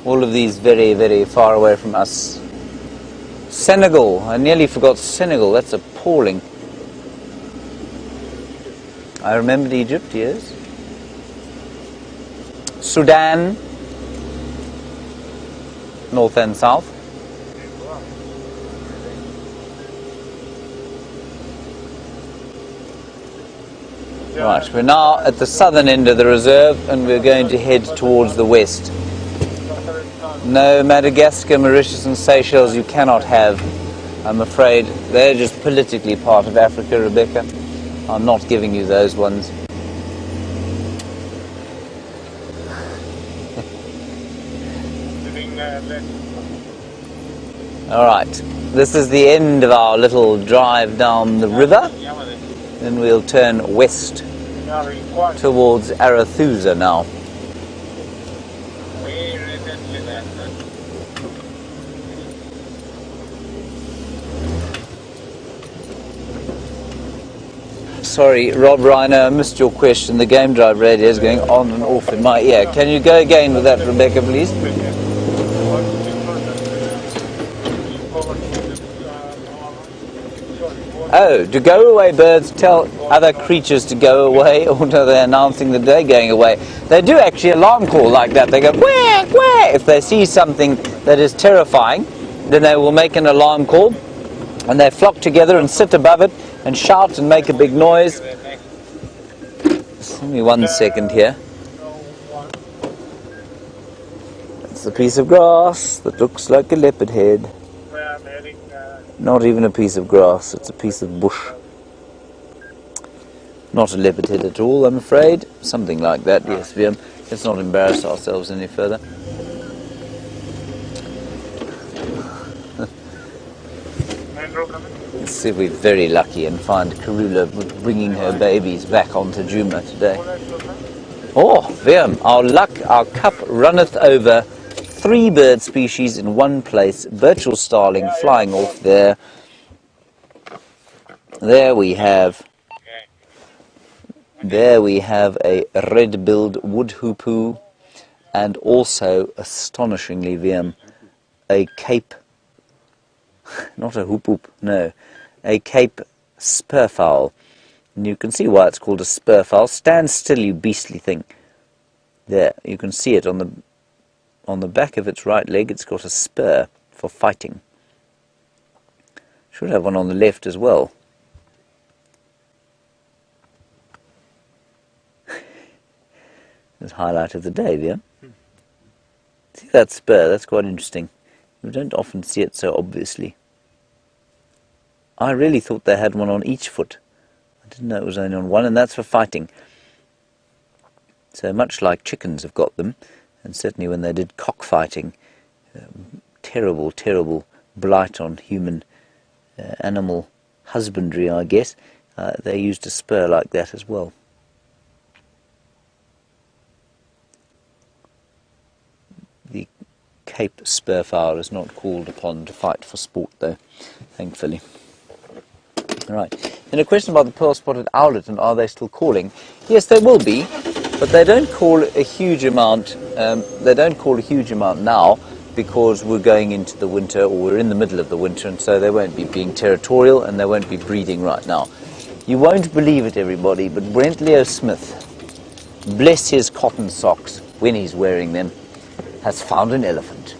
All of these very, very far away from us. Senegal. I nearly forgot Senegal. That's appalling. I remembered Egypt, yes. Sudan. North and south. Right, we're now at the southern end of the reserve and we're going to head towards the west. No, Madagascar, Mauritius and Seychelles you cannot have, I'm afraid. They're just politically part of Africa, Rebecca. I'm not giving you those ones. Alright, this is the end of our little drive down the river. Then we'll turn west towards Arathusa now. Sorry, Rob Reiner, I missed your question. The Game Drive radio is going on and off in my ear. Can you go again with that, Rebecca, please? Oh, do go away birds tell other creatures to go away, or are they announcing that they're going away? They do actually alarm call like that. They go, quack, quack. If they see something that is terrifying, then they will make an alarm call, and they flock together and sit above it and shout and make a big noise. Just give me 1 second here. That's a piece of grass that looks like a leopard head. Not even a piece of grass, it's a piece of bush. Not a leopard head at all, I'm afraid. Something like that, yes. Let's not embarrass ourselves any further. Let's see if we're very lucky and find Karula bringing her babies back onto Djuma today. Oh, VM, our luck, our cup runneth over. 3 bird species in one place. Birchall starling flying off there. There we have a red-billed wood hoopoo, and also, astonishingly, VM, a Cape, not a hoop, no, a Cape spurfowl. And you can see why it's called a spurfowl. Stand still, you beastly thing. There, you can see it on the back of its right leg. It's got a spur for fighting. Should have one on the left as well. That's highlight of the day, yeah? See that spur? That's quite interesting. We don't often see it so obviously. I really thought they had one on each foot. I didn't know it was only on one, and that's for fighting. So much like chickens have got them, and certainly when they did cockfighting, terrible, terrible blight on human animal husbandry, I guess, they used a spur like that as well. The Cape spurfowl is not called upon to fight for sport, though, thankfully. Right. Then a question about the pearl-spotted owlet, and are they still calling? Yes, they will be, but they don't call a huge amount. They don't call a huge amount now because we're going into the winter, or we're in the middle of the winter, and so they won't be being territorial and they won't be breeding right now. You won't believe it, everybody, but Brent Leo Smith, bless his cotton socks when he's wearing them, has found an elephant.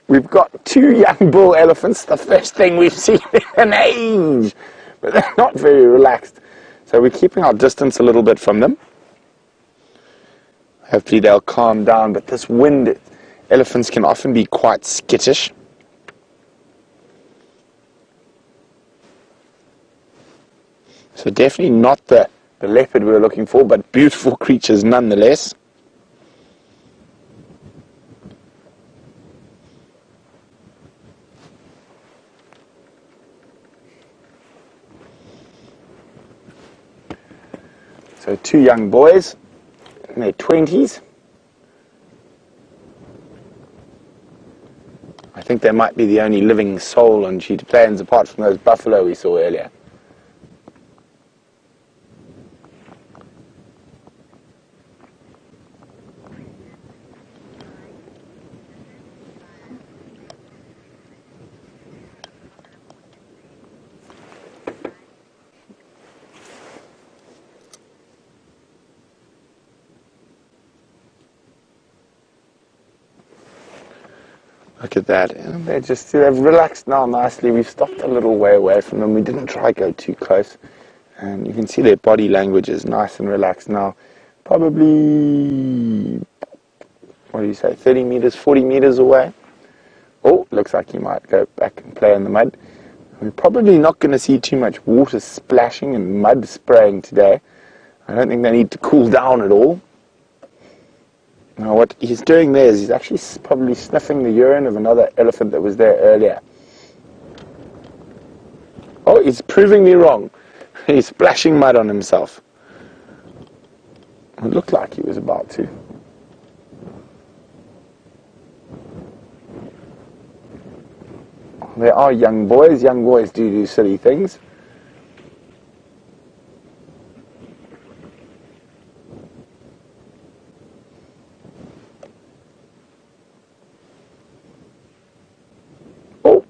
We've got 2 young bull elephants, the first thing we've seen in an age, but they're not very relaxed. So we're keeping our distance a little bit from them. Hopefully they'll calm down, but this wind, elephants can often be quite skittish. So definitely not the leopard we were looking for, but beautiful creatures nonetheless. So 2 young boys in their 20s. I think they might be the only living soul on Cheetah Plains apart from those buffalo we saw earlier. Look at that. And they've relaxed now nicely. We've stopped a little way away from them. We didn't try to go too close. And you can see their body language is nice and relaxed now. Probably, what do you say, 30 meters, 40 meters away. Oh, looks like he might go back and play in the mud. We're probably not going to see too much water splashing and mud spraying today. I don't think they need to cool down at all. Now what he's doing there is he's actually probably sniffing the urine of another elephant that was there earlier. Oh, he's proving me wrong. He's splashing mud on himself. It looked like he was about to. They are young boys. Young boys do silly things. Oh,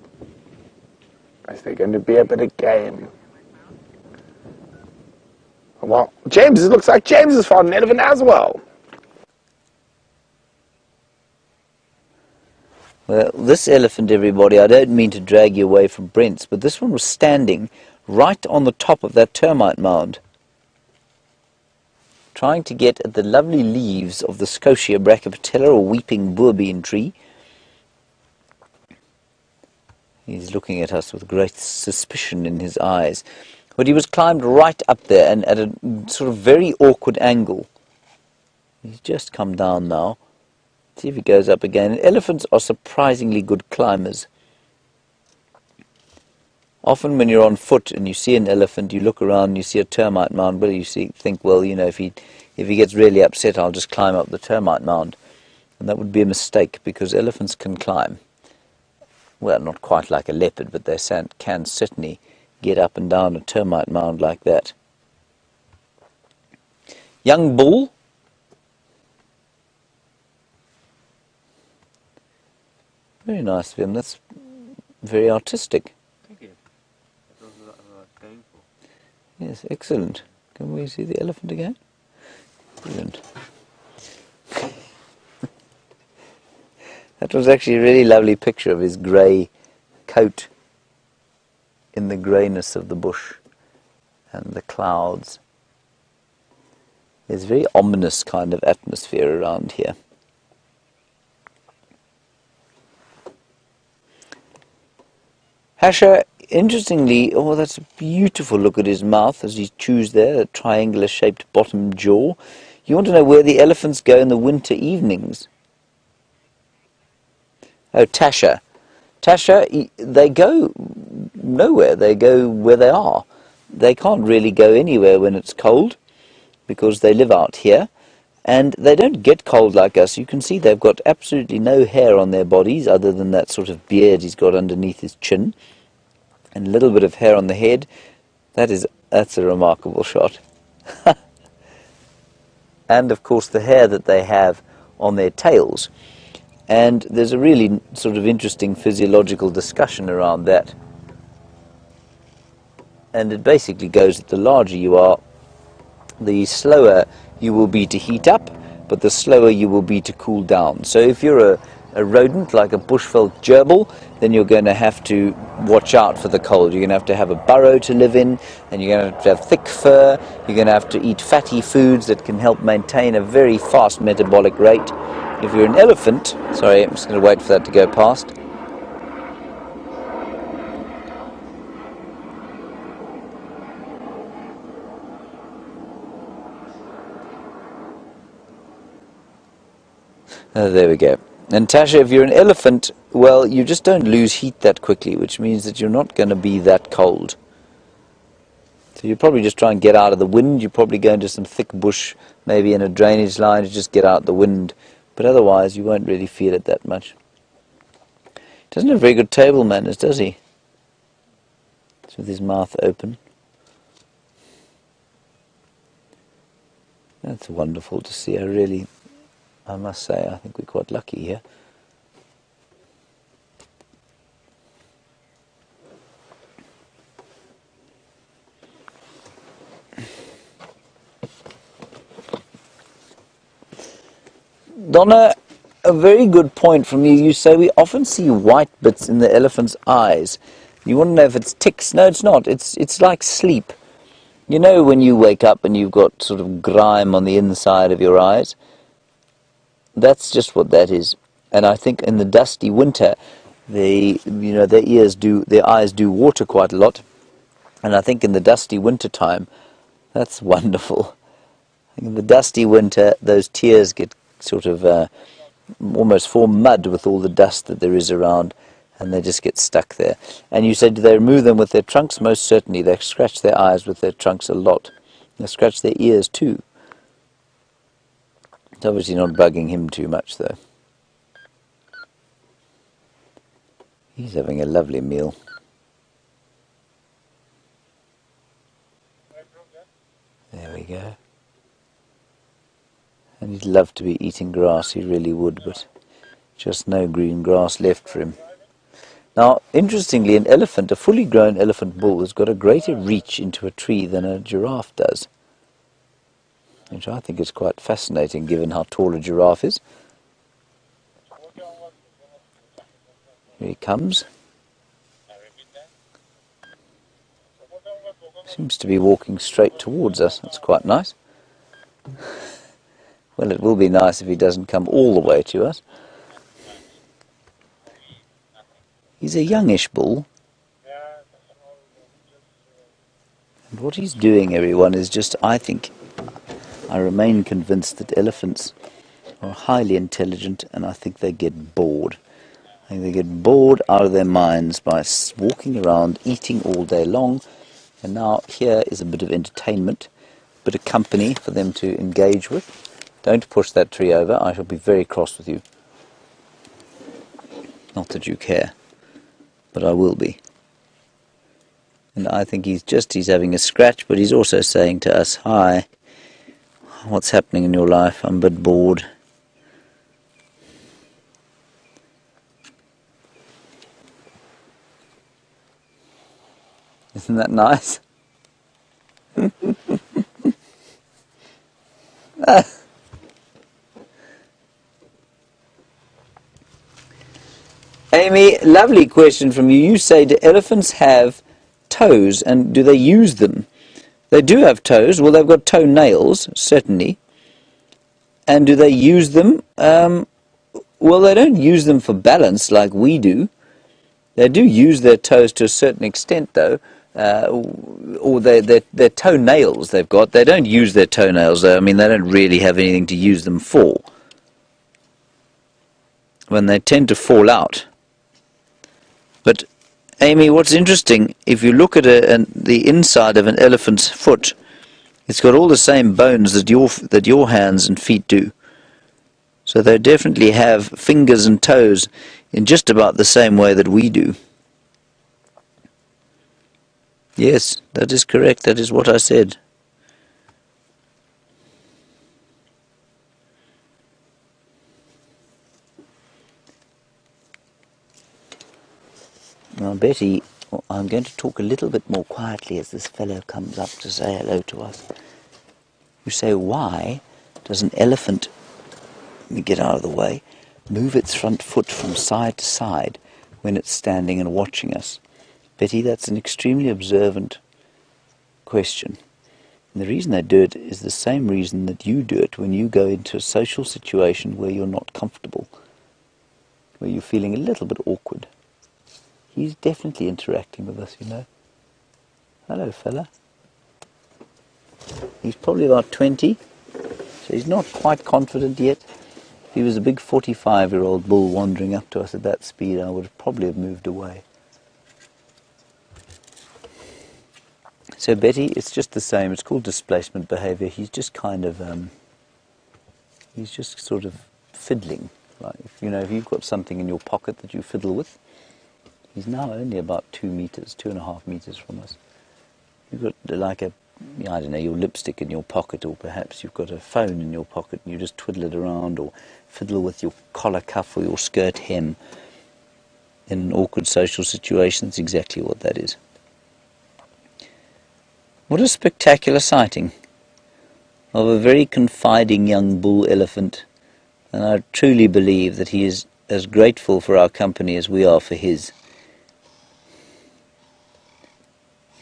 is there going to be a bit of game? Well, it looks like James has found an elephant as well. Well, this elephant, everybody, I don't mean to drag you away from Brent's, but this one was standing right on the top of that termite mound, trying to get at the lovely leaves of the Scotia brachypetala, or weeping bourbean tree. He's looking at us with great suspicion in his eyes. But he was climbed right up there and at a sort of very awkward angle. He's just come down now. See if he goes up again. And elephants are surprisingly good climbers. Often when you're on foot and you see an elephant, you look around and you see a termite mound, well, think, well, you know, if he gets really upset, I'll just climb up the termite mound. And that would be a mistake, because elephants can climb. Well, not quite like a leopard, but they can certainly get up and down a termite mound like that. Young bull. Very nice of him. That's very artistic. Thank you. That was what I was going for. Yes, excellent. Can we see the elephant again? Brilliant. That was actually a really lovely picture of his grey coat in the greyness of the bush and the clouds. There's a very ominous kind of atmosphere around here. Hasha, interestingly, oh, that's a beautiful look at his mouth as he chews there, a triangular-shaped bottom jaw. You want to know where the elephants go in the winter evenings? Oh, Tasha. Tasha, they go nowhere. They go where they are. They can't really go anywhere when it's cold, because they live out here. And they don't get cold like us. You can see they've got absolutely no hair on their bodies other than that sort of beard he's got underneath his chin. And a little bit of hair on the head. That's a remarkable shot. And of course the hair that they have on their tails. And there's a really sort of interesting physiological discussion around that. And it basically goes that the larger you are, the slower you will be to heat up, but the slower you will be to cool down. So if you're a rodent like a bushveld gerbil, then you're going to have to watch out for the cold. You're going to have a burrow to live in, and you're going to have thick fur. You're going to have to eat fatty foods that can help maintain a very fast metabolic rate. If you're an elephant, sorry, I'm just going to wait for that to go past. There we go. And Tasha, if you're an elephant, well, you just don't lose heat that quickly, which means that you're not going to be that cold. So you probably just try and get out of the wind. You probably go into some thick bush, maybe in a drainage line, to just get out the wind. But otherwise, you won't really feel it that much. Doesn't have very good table manners, does he? It's with his mouth open. That's wonderful to see. I must say, I think we're quite lucky here. Donna, a very good point from you. You say we often see white bits in the elephant's eyes. You want to know if it's ticks. No, it's not. It's like sleep. You know when you wake up and you've got sort of grime on the inside of your eyes? That's just what that is. And I think in the dusty winter, their eyes do water quite a lot. And I think in the dusty winter time, that's wonderful. In the dusty winter, those tears get sort of almost form mud with all the dust that there is around, and they just get stuck there. And you said, do they remove them with their trunks? Most certainly. They scratch their eyes with their trunks a lot. They scratch their ears too. It's obviously not bugging him too much, though. He's having a lovely meal. There we go. And he'd love to be eating grass, he really would, but just no green grass left for him. Now, interestingly, an elephant, a fully grown elephant bull, has got a greater reach into a tree than a giraffe does, which I think is quite fascinating given how tall a giraffe is. Here he comes. Seems to be walking straight towards us. That's quite nice. Well, it will be nice if he doesn't come all the way to us. He's a youngish bull. And what he's doing, everyone, is just, I remain convinced that elephants are highly intelligent, and I think they get bored. I think they get bored out of their minds by walking around, eating all day long. And now here is a bit of entertainment, a bit of company for them to engage with. Don't push that tree over, I shall be very cross with you. Not that you care, but I will be. And I think he's having a scratch, but he's also saying to us, hi, what's happening in your life? I'm a bit bored. Isn't that nice? Amy, lovely question from you. You say, do elephants have toes, and do they use them? They do have toes. Well, they've got toenails, certainly. And do they use them? Well, they don't use them for balance like we do. They do use their toes to a certain extent, though. Or their toenails they've got. They don't use their toenails, though. I mean, they don't really have anything to use them for. When they tend to fall out. But, Amy, what's interesting, if you look at the inside of an elephant's foot, it's got all the same bones that your hands and feet do. So they definitely have fingers and toes in just about the same way that we do. Yes, that is correct. That is what I said. Now, Betty, I'm going to talk a little bit more quietly as this fellow comes up to say hello to us. You say, why does an elephant, let me get out of the way, move its front foot from side to side when it's standing and watching us? Betty, that's an extremely observant question. And the reason they do it is the same reason that you do it when you go into a social situation where you're not comfortable, where you're feeling a little bit awkward. He's definitely interacting with us, you know. Hello, fella. He's probably about 20, so he's not quite confident yet. If he was a big 45-year-old bull wandering up to us at that speed, I would probably have moved away. So, Betty, it's just the same. It's called displacement behavior. He's just kind of, he's just sort of fiddling. Like, if you've got something in your pocket that you fiddle with, he's now only about 2.5 meters from us. You've got like your lipstick in your pocket, or perhaps you've got a phone in your pocket and you just twiddle it around or fiddle with your collar cuff or your skirt hem. In an awkward social situation, it's exactly what that is. What a spectacular sighting of a very confiding young bull elephant And I truly believe that he is as grateful for our company as we are for his.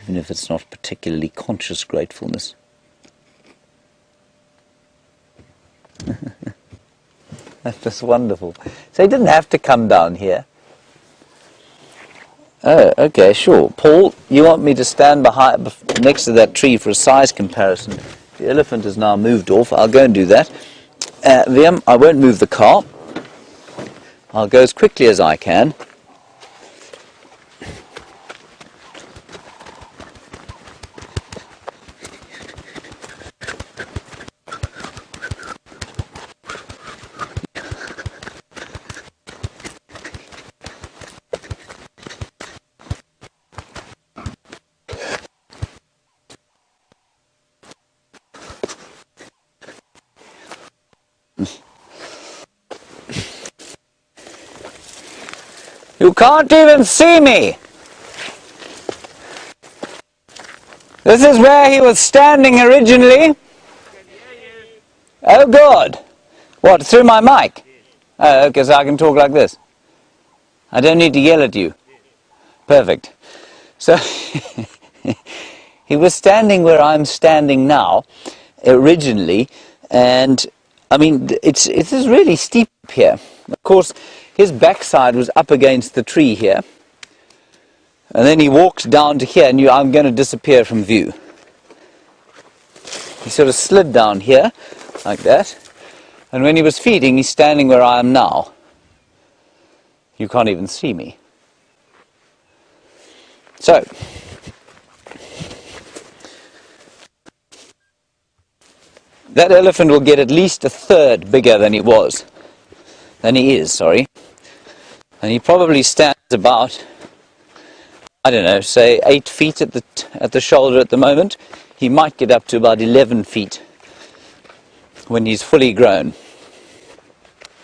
Even if it's not particularly conscious gratefulness. That's just wonderful. So he didn't have to come down here. Oh, okay, sure. Paul, you want me to stand next to that tree for a size comparison? The elephant has now moved off. I'll go and do that. Liam, I won't move the car. I'll go as quickly as I can. You can't even see me! This is where he was standing originally. Oh God! What, through my mic? Oh, okay, so I can talk like this. I don't need to yell at you. Perfect. So, he was standing where I'm standing now, originally, and, I mean, it is really steep here. Of course, his backside was up against the tree here, and then he walked down to here, and I'm going to disappear from view. He sort of slid down here, like that, and when he was feeding, he's standing where I am now. You can't even see me. So, that elephant will get at least a third bigger than he is, sorry. And he probably stands about, I don't know, say 8 feet at the shoulder at the moment. He might get up to about 11 feet when he's fully grown.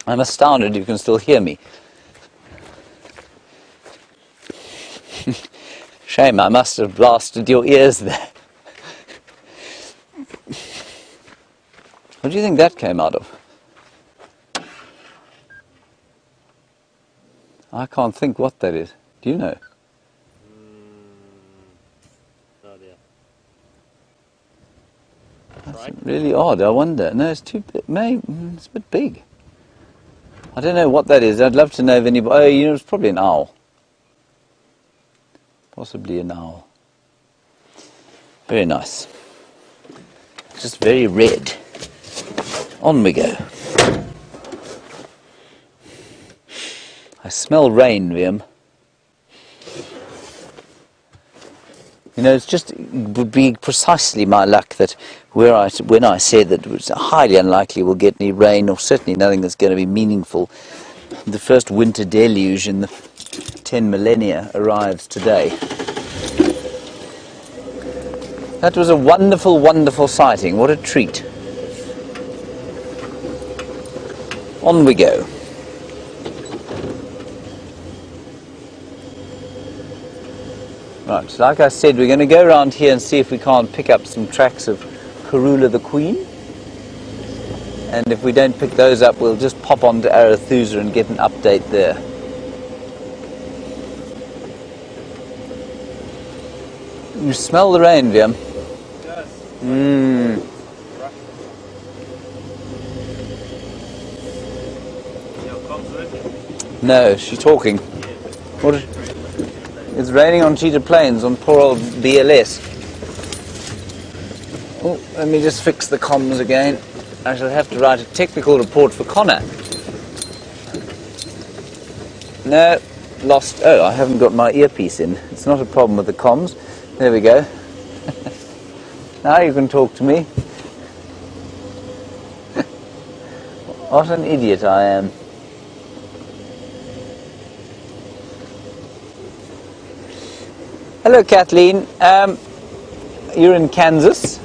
I'm astounded you can still hear me. Shame, I must have blasted your ears there. What do you think that came out of? I can't think what that is. Do you know? No idea. That's really odd, I wonder. No, it's too big. It's a bit big. I don't know what that is. I'd love to know if anybody... Oh, you know, it's probably an owl. Possibly an owl. Very nice. Just very red. On we go. I smell rain, Liam. You know, it would be precisely my luck that when I said that it was highly unlikely we'll get any rain, or certainly nothing that's going to be meaningful, the first winter deluge in the 10 millennia arrives today. That was a wonderful, wonderful sighting. What a treat. On we go. Right, so like I said, we're going to go around here and see if we can't pick up some tracks of Karula the Queen. And if we don't pick those up, we'll just pop on to Arathusa and get an update there. You smell the rain, Liam? Yes. No, she's talking. What? It's raining on Cheetah Plains, on poor old BLS. Oh, let me just fix the comms again. I shall have to write a technical report for Connor. No, lost. Oh, I haven't got my earpiece in. It's not a problem with the comms. There we go. Now you can talk to me. What an idiot I am. Hello, Kathleen. You're in Kansas,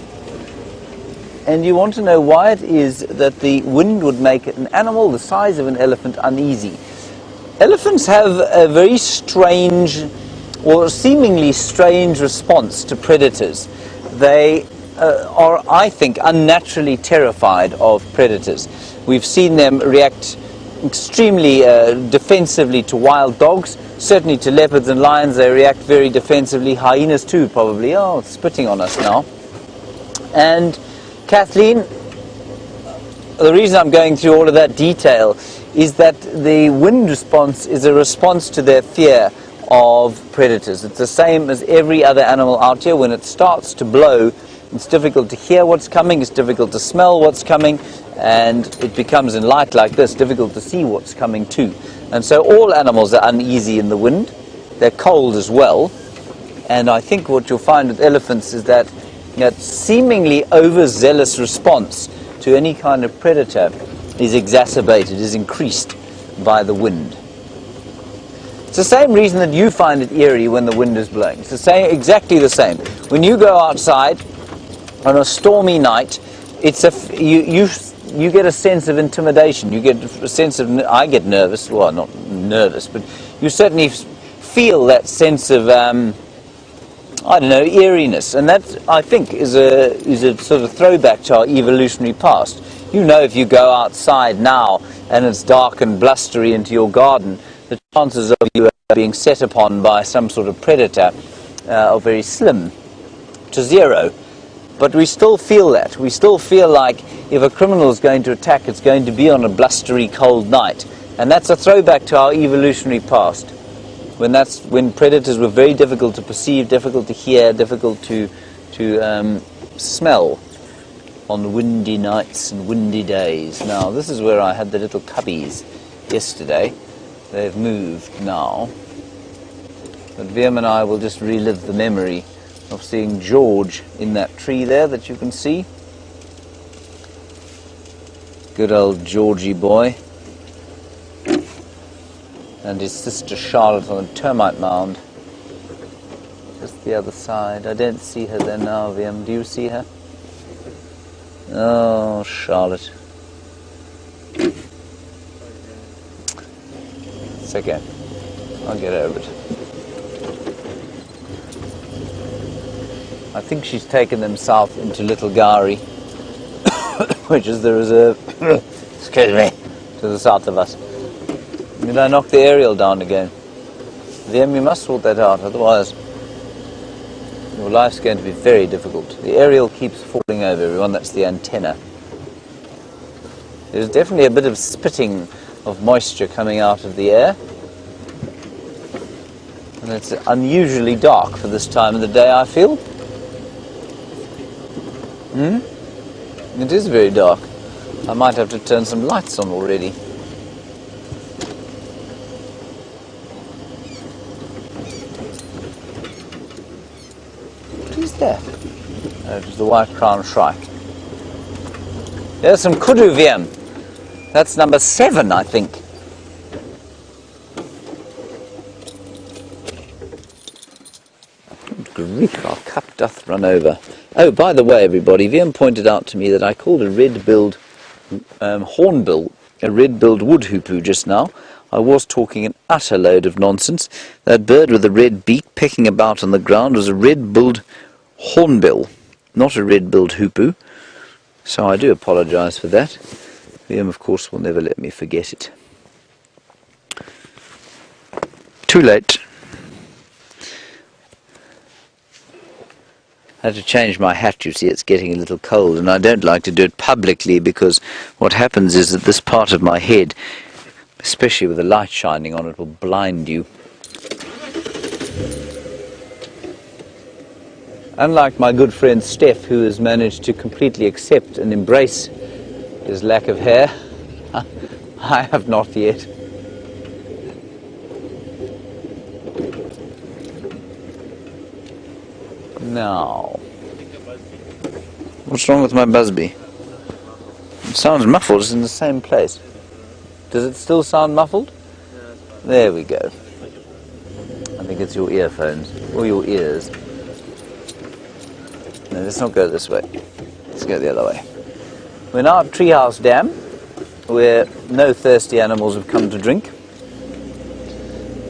and you want to know why it is that the wind would make an animal the size of an elephant uneasy. Elephants have a very strange, or seemingly strange, response to predators. They are, I think, unnaturally terrified of predators. We've seen them react extremely defensively to wild dogs, certainly to leopards and lions they react very defensively, hyenas too probably. Oh, it's spitting on us now. And Kathleen, the reason I'm going through all of that detail is that the wind response is a response to their fear of predators. It's the same as every other animal out here. When it starts to blow, it's difficult to hear what's coming, it's difficult to smell what's coming, and it becomes, in light like this, difficult to see what's coming too. And so all animals are uneasy in the wind. They're cold as well. And I think what you'll find with elephants is that seemingly overzealous response to any kind of predator is exacerbated, is increased by the wind. It's the same reason that you find it eerie when the wind is blowing. It's the same, exactly the same. When you go outside on a stormy night, it's you get a sense of intimidation. You get a sense of, I get nervous, well, not nervous, but you certainly feel that sense of I don't know, eeriness, and that, I think, is a sort of throwback to our evolutionary past. You know, if you go outside now and it's dark and blustery into your garden, the chances of you being set upon by some sort of predator are very slim to zero. But we still feel that. We still feel like if a criminal is going to attack, it's going to be on a blustery, cold night. And that's a throwback to our evolutionary past. When predators were very difficult to perceive, difficult to hear, difficult to smell on windy nights and windy days. Now, this is where I had the little cubbies yesterday. They've moved now. But Viam and I will just relive the memory of seeing George in that tree there that you can see. Good old Georgie boy. And his sister Charlotte on a termite mound. Just the other side. I don't see her there now, Viam. Do you see her? Oh, Charlotte. It's okay. I'll get over it. I think she's taken them south into Little Gowrie, which is the reserve, excuse me, to the south of us. Did I knock the aerial down again? Liam, you must sort that out, otherwise your life's going to be very difficult. The aerial keeps falling over, everyone. That's the antenna. There's definitely a bit of spitting of moisture coming out of the air. And it's unusually dark for this time of the day, I feel. It is very dark. I might have to turn some lights on already. What is that? Oh, it was the white crown shrike. There's some kudu, Viam. That's number 7, I think. Good grief, our cup doth run over. Oh, by the way, everybody, Viam pointed out to me that I called a red-billed hornbill a red-billed wood hoopoo just now. I was talking an utter load of nonsense. That bird with the red beak pecking about on the ground was a red-billed hornbill, not a red-billed hoopoo. So I do apologise for that. Liam, of course, will never let me forget it. Too late. I had to change my hat, you see, it's getting a little cold, and I don't like to do it publicly because what happens is that this part of my head, especially with the light shining on it, will blind you. Unlike my good friend Steph, who has managed to completely accept and embrace his lack of hair, I have not yet. Now, what's wrong with my Busby? It sounds muffled, it's in the same place. Does it still sound muffled? There we go. I think it's your earphones, or your ears. No, let's not go this way. Let's go the other way. We're now at Treehouse Dam, where no thirsty animals have come to drink,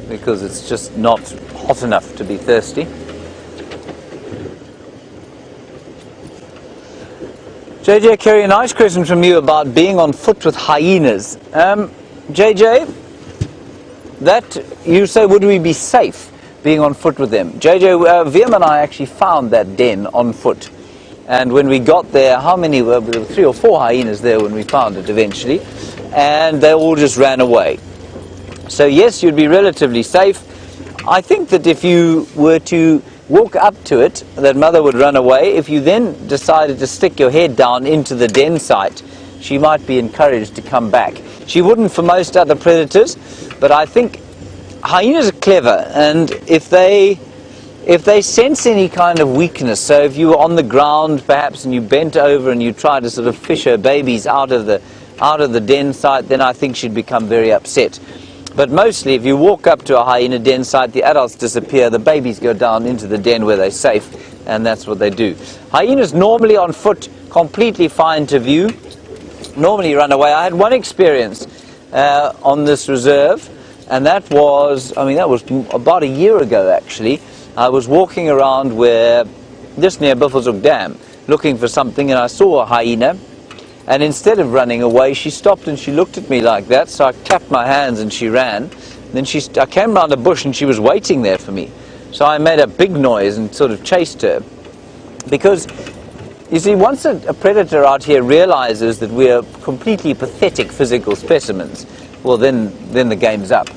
because it's just not hot enough to be thirsty. JJ Kerry, a nice question from you about being on foot with hyenas. JJ, that you say, would we be safe being on foot with them? JJ, Viam and I actually found that den on foot. And when we got there, how many were there? 3 or 4 hyenas there when we found it eventually. And they all just ran away. So yes, you'd be relatively safe. I think that if you were to walk up to it, that mother would run away. If you then decided to stick your head down into the den site, she might be encouraged to come back. She wouldn't for most other predators, but I think hyenas are clever, and if they sense any kind of weakness, so if you were on the ground perhaps and you bent over and you tried to sort of fish her babies out of the den site, then I think she'd become very upset. But mostly, if you walk up to a hyena den site, the adults disappear, the babies go down into the den where they're safe, and that's what they do. Hyenas normally on foot, completely fine to view, normally run away. I had one experience on this reserve, and that was about a year ago actually. I was walking around just near Buffelshoek Dam, looking for something, and I saw a hyena. And instead of running away, she stopped and she looked at me like that. So I clapped my hands and she ran. Then I came round a bush and she was waiting there for me. So I made a big noise and sort of chased her. Because, you see, once a predator out here realizes that we're completely pathetic physical specimens, well, then the game's up.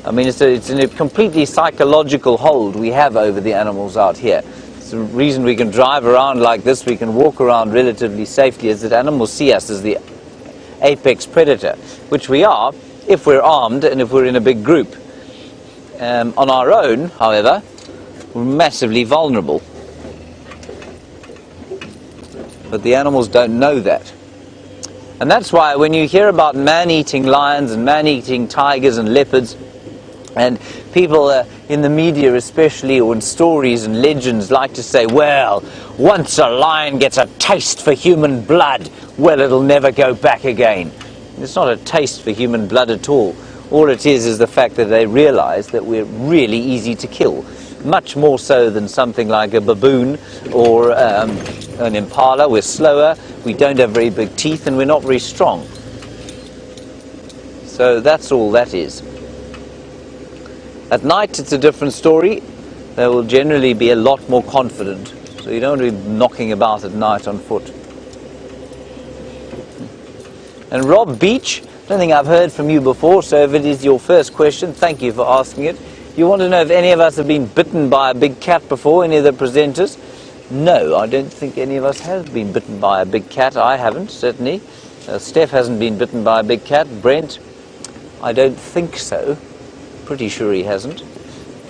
I mean, it's a completely psychological hold we have over the animals out here. The reason we can drive around like this, we can walk around relatively safely, is that animals see us as the apex predator, which we are if we're armed and if we're in a big group. On our own, however, we're massively vulnerable. But the animals don't know that. And that's why when you hear about man-eating lions and man-eating tigers and leopards, and people in the media especially, or in stories and legends, like to say, well, once a lion gets a taste for human blood, well, it'll never go back again. It's not a taste for human blood at all. All it is the fact that they realize that we're really easy to kill, much more so than something like a baboon or an impala. We're slower, we don't have very big teeth, and we're not very strong. So that's all that is. At night, it's a different story. They will generally be a lot more confident. So you don't want to be knocking about at night on foot. And Rob Beach, I don't think I've heard from you before, so if it is your first question, thank you for asking it. You want to know if any of us have been bitten by a big cat before, any of the presenters? No, I don't think any of us have been bitten by a big cat. I haven't, certainly. Steph hasn't been bitten by a big cat. Brent, I don't think so. Pretty sure he hasn't.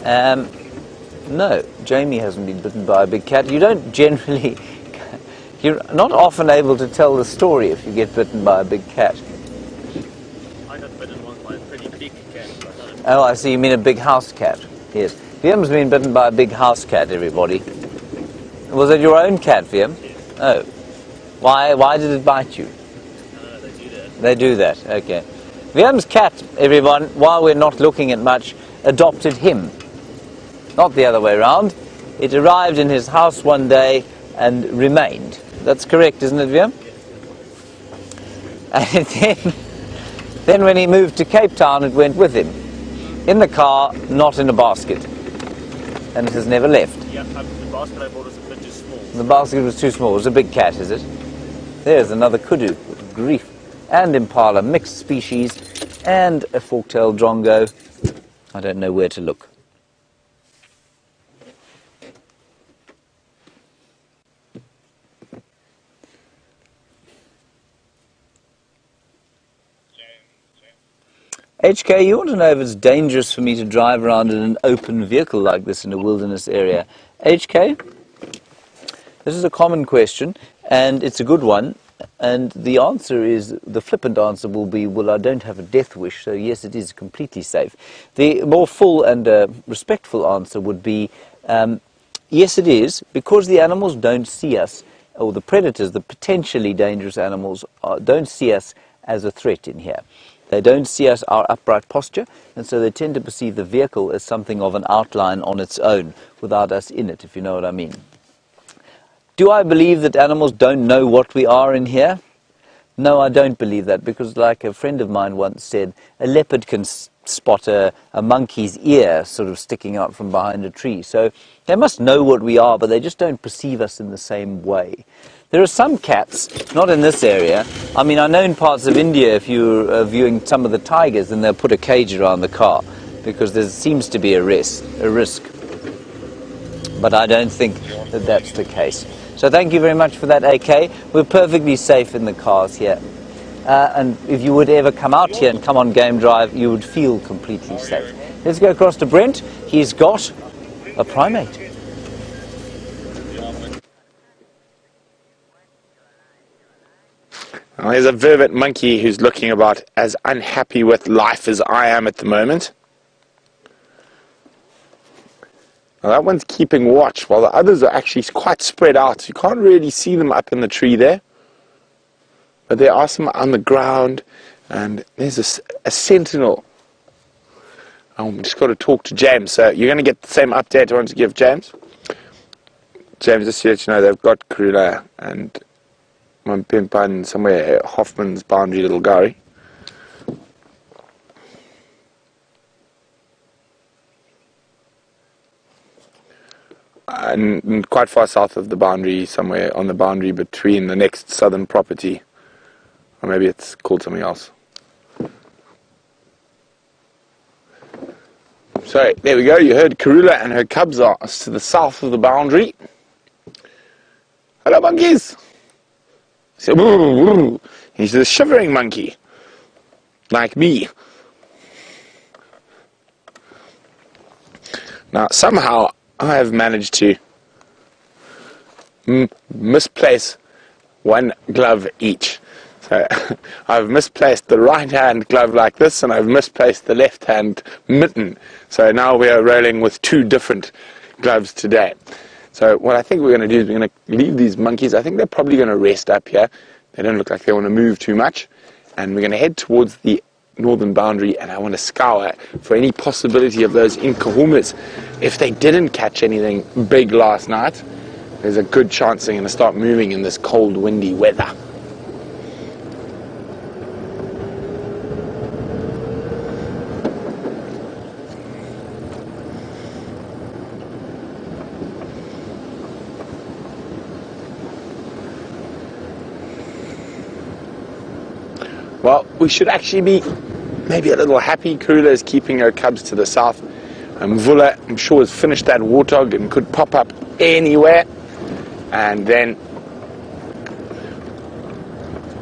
No, Jamie hasn't been bitten by a big cat. You don't generally, you're not often able to tell the story if you get bitten by a big cat. I got bitten once by a pretty big cat. Oh, I see, you mean a big house cat. Yes. Viam's been bitten by a big house cat, everybody. Was it your own cat, Viam? Yes. Oh. Why did it bite you? No, they do that. They do that, okay. Viam's cat, everyone, while we're not looking at much, adopted him. Not the other way around. It arrived in his house one day and remained. That's correct, isn't it, Viam? And then when he moved to Cape Town, it went with him. In the car, not in a basket. And it has never left. Yeah, the basket I bought was a bit too small. The basket was too small. It was a big cat, is it? There's another kudu. Grief. And impala, mixed species, and a fork-tailed drongo. I don't know where to look. HK, you want to know if it's dangerous for me to drive around in an open vehicle like this in a wilderness area? HK, this is a common question, and it's a good one. And the answer is, the flippant answer will be, well, I don't have a death wish, so yes, it is completely safe. The more full and respectful answer would be, yes, it is, because the animals don't see us, or the predators, the potentially dangerous animals, don't see us as a threat in here. They don't see us, our upright posture, and so they tend to perceive the vehicle as something of an outline on its own, without us in it, if you know what I mean. Do I believe that animals don't know what we are in here? No, I don't believe that, because like a friend of mine once said, a leopard can spot a monkey's ear sort of sticking out from behind a tree. So they must know what we are, but they just don't perceive us in the same way. There are some cats, not in this area. I mean, I know in parts of India, if you're viewing some of the tigers, then they'll put a cage around the car, because there seems to be a risk. But I don't think that that's the case. So thank you very much for that, AK. We're perfectly safe in the cars here. And if you would ever come out here and come on Game Drive, you would feel completely safe. Let's go across to Brent. He's got a primate. Now, here's a vervet monkey who's looking about as unhappy with life as I am at the moment. Now, that one's keeping watch, while the others are actually quite spread out. You can't really see them up in the tree there. But there are some on the ground, and there's a sentinel. I'm just got to talk to James. So you're going to get the same update I want to give James. James, just to let you know, they've got Karula and Mampimpan somewhere, Hoffman's boundary little gully. And quite far south of the boundary, somewhere on the boundary between the next southern property. Or maybe it's called something else. So, there we go. You heard Karula and her cubs are to the south of the boundary. Hello, monkeys! So, he's a shivering monkey. Like me. Now, somehow, I have managed to misplace one glove each. So I've misplaced the right hand glove like this, and I've misplaced the left hand mitten. So now we are rolling with two different gloves today. So what I think we're going to do is we're going to leave these monkeys. I think they're probably going to rest up here. They don't look like they want to move too much. And we're going to head towards the northern boundary, and I want to scour for any possibility of those inkahumas. If they didn't catch anything big last night, there's a good chance they're going to start moving in this cold, windy weather. Well, we should actually be maybe a little happy. Karula is keeping her cubs to the south. Mvula, I'm sure, has finished that warthog and could pop up anywhere. And then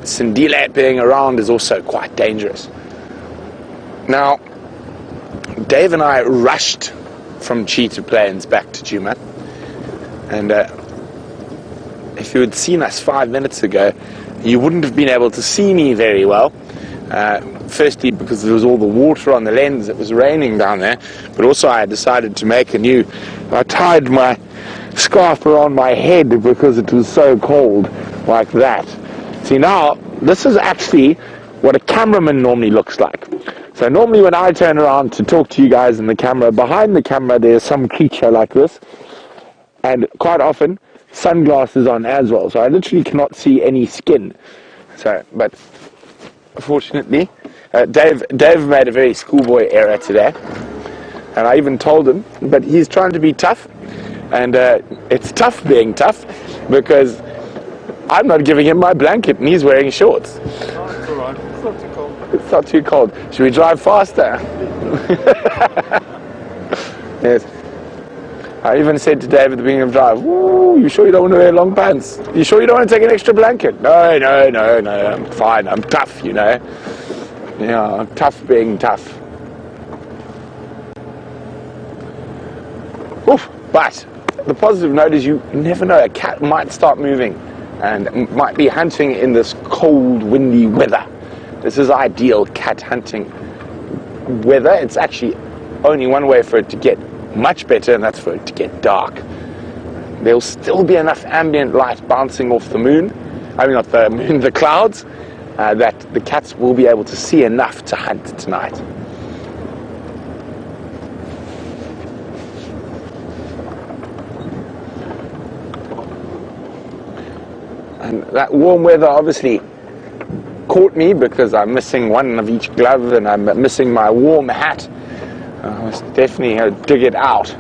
Sindile being around is also quite dangerous. Now, Dave and I rushed from Cheetah Plains back to Djuma. And if you had seen us 5 minutes ago, you wouldn't have been able to see me very well. Firstly, because there was all the water on the lens, it was raining down there, but also I had decided to make I tied my scarf around my head because it was so cold, like that. See, now, this is actually what a cameraman normally looks like. So normally when I turn around to talk to you guys in the camera, behind the camera there's some creature like this, and quite often sunglasses on as well, so I literally cannot see any skin. So, but fortunately, Dave made a very schoolboy error today, and I even told him, but he's trying to be tough, and it's tough being tough, because I'm not giving him my blanket and he's wearing shorts. Oh, it's alright, it's not too cold. It's not too cold. Should we drive faster? Yes. I even said to Dave at the beginning of the drive, "Ooh, you sure you don't want to wear long pants? You sure you don't want to take an extra blanket?" No, I'm fine, I'm tough, you know. Yeah, I'm tough being tough. Oof, but the positive note is you never know, a cat might start moving and might be hunting in this cold, windy weather. This is ideal cat hunting weather. It's actually only one way for it to get much better, and that's for it to get dark. There'll still be enough ambient light bouncing off the moon, I mean not the moon, the clouds, that the cats will be able to see enough to hunt tonight. And that warm weather obviously caught me because I'm missing one of each glove and I'm missing my warm hat. I was definitely going to dig it out.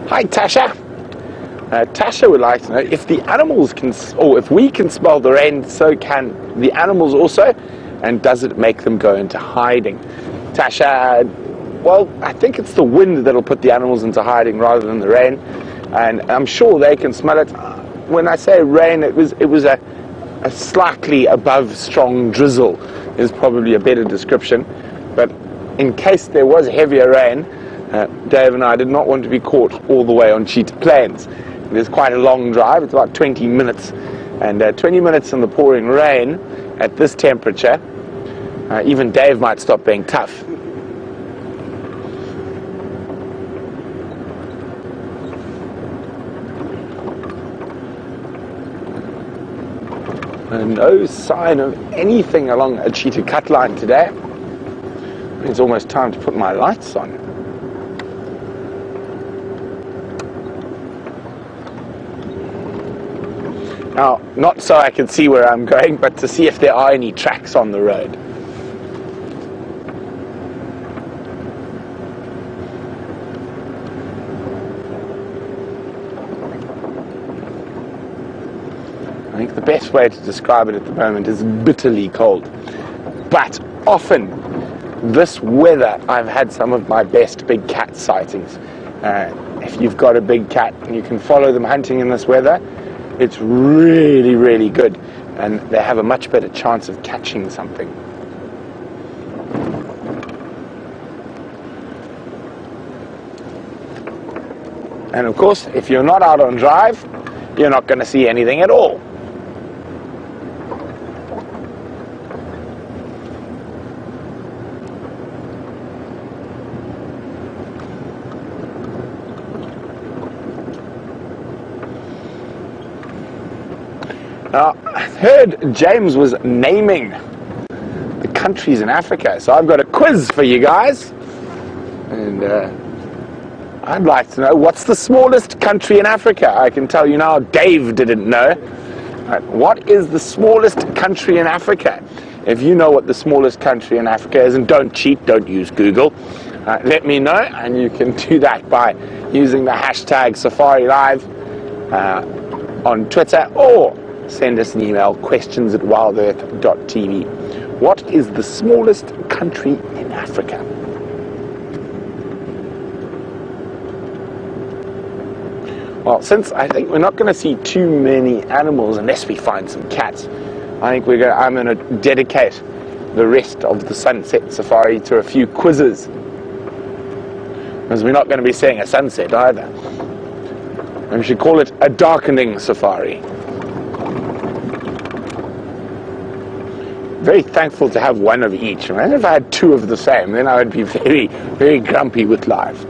Hi Tasha. Tasha would like to know if the animals can, or if we can smell the rain, so can the animals also, and does it make them go into hiding? Tasha, well, I think it's the wind that'll put the animals into hiding rather than the rain, and I'm sure they can smell it. When I say rain, it was a slightly above strong drizzle is probably a better description, but in case there was heavier rain, Dave and I did not want to be caught all the way on Cheetah Plains. It is quite a long drive, it's about 20 minutes, and 20 minutes in the pouring rain at this temperature, even Dave might stop being tough. And no sign of anything along a cheetah cut line today. It's almost time to put my lights on. Now, not so I can see where I'm going, but to see if there are any tracks on the road. I think the best way to describe it at the moment is bitterly cold. But often, this weather, I've had some of my best big cat sightings. If you've got a big cat and you can follow them hunting in this weather, it's really, really good, and they have a much better chance of catching something. And of course, if you're not out on drive, you're not going to see anything at all. Now, I heard James was naming the countries in Africa, so I've got a quiz for you guys. And I'd like to know, what's the smallest country in Africa? I can tell you now, Dave didn't know. What is the smallest country in Africa? If you know what the smallest country in Africa is, and don't cheat, don't use Google, let me know, and you can do that by using the hashtag Safari Live on Twitter, or send us an email, questions@WildEarthTV. What is the smallest country in Africa? Well, since I think we're not going to see too many animals unless we find some cats, I think I'm going to dedicate the rest of the sunset safari to a few quizzes. Because we're not going to be seeing a sunset either. And we should call it a darkening safari. Very thankful to have one of each. Imagine if I had two of the same, then I would be very, very grumpy with life.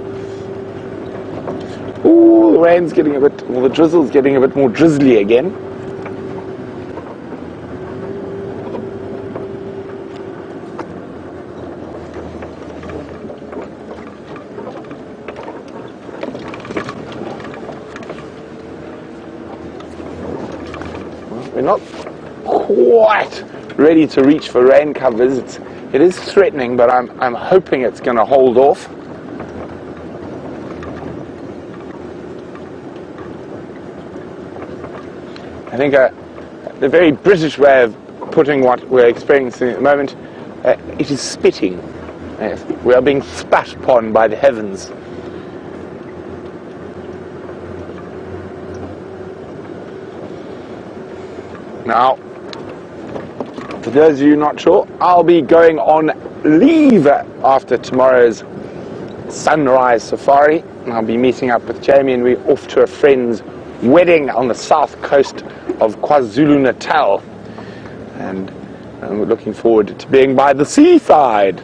Ooh, the rain's getting a bit, well, the drizzle's getting a bit more drizzly again. Well, we're not quite ready to reach for rain covers. It is threatening, but I'm hoping it's going to hold off. I think the very British way of putting what we're experiencing at the moment, it is spitting. We are being spat upon by the heavens. Now, for those of you not sure, I'll be going on leave after tomorrow's sunrise safari, and I'll be meeting up with Jamie, and we're off to a friend's wedding on the south coast of KwaZulu-Natal, and we're looking forward to being by the seaside.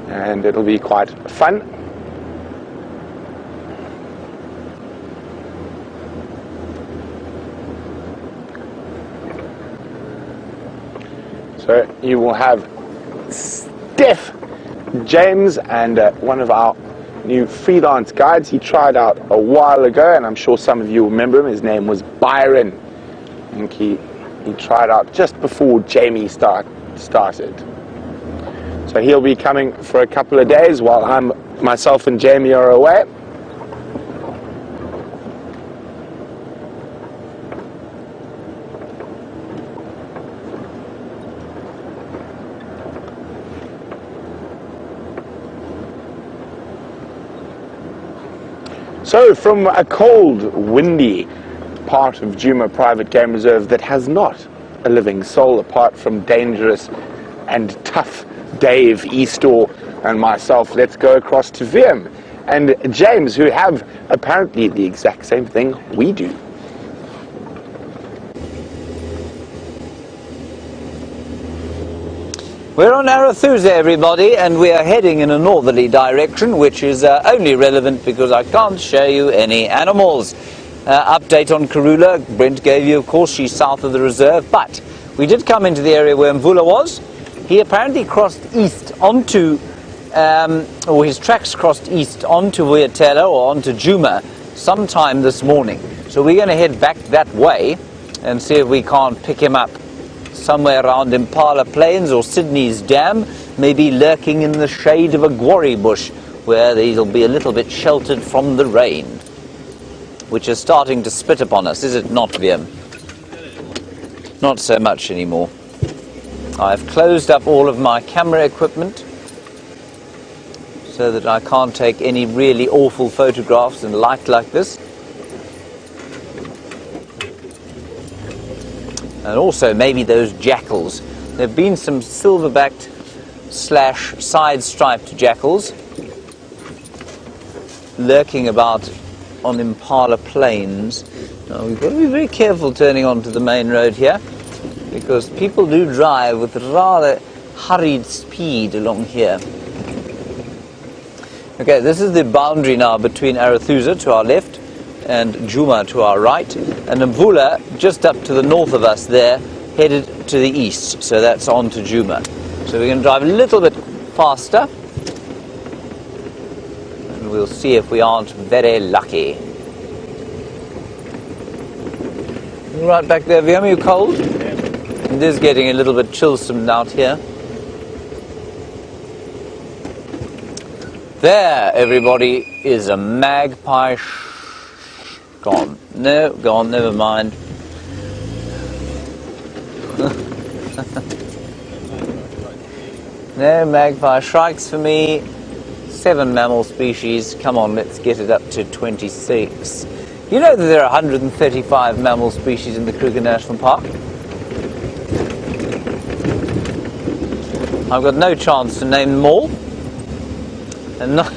and it'll be quite fun. So you will have Steph, James, and one of our new freelance guides. He tried out a while ago, and I'm sure some of you remember him. His name was Byron. I think he tried out just before Jamie started. So he'll be coming for a couple of days while myself and Jamie are away. So from a cold, windy part of Djuma Private Game Reserve that has not a living soul apart from dangerous and tough Dave, Eastor, and myself, let's go across to Wiem and James, who have apparently the exact same thing we do. We're on Arathusa, everybody, and we are heading in a northerly direction, which is only relevant because I can't show you any animals. Update on Karula, Brent gave you, of course, she's south of the reserve, but we did come into the area where Mvula was. He apparently crossed east onto, or his tracks crossed east onto Vuyatela or onto Djuma sometime this morning. So we're going to head back that way and see if we can't pick him up somewhere around Impala Plains or Sydney's Dam, maybe lurking in the shade of a guarri bush where they'll be a little bit sheltered from the rain, which is starting to spit upon us, is it not, Wiem? Not so much anymore. I've closed up all of my camera equipment so that I can't take any really awful photographs in light like this. And also maybe those jackals. There have been some silverbacked / side-striped jackals lurking about on Impala Plains. Now we've got to be very careful turning onto the main road here, because people do drive with rather hurried speed along here. Okay, this is the boundary now between Arathusa to our left and Djuma to our right, and Mvula just up to the north of us there, headed to the east, so that's on to Djuma. So we're going to drive a little bit faster, and we'll see if we aren't very lucky. Right back there, Wiem, are you cold? It is getting a little bit chillsome out here. There, everybody, is a magpie gone. No, gone, never mind. No, magpie shrikes for me. 7 mammal species. Come on, let's get it up to 26. You know that there are 135 mammal species in the Kruger National Park? I've got no chance to name them all. And not,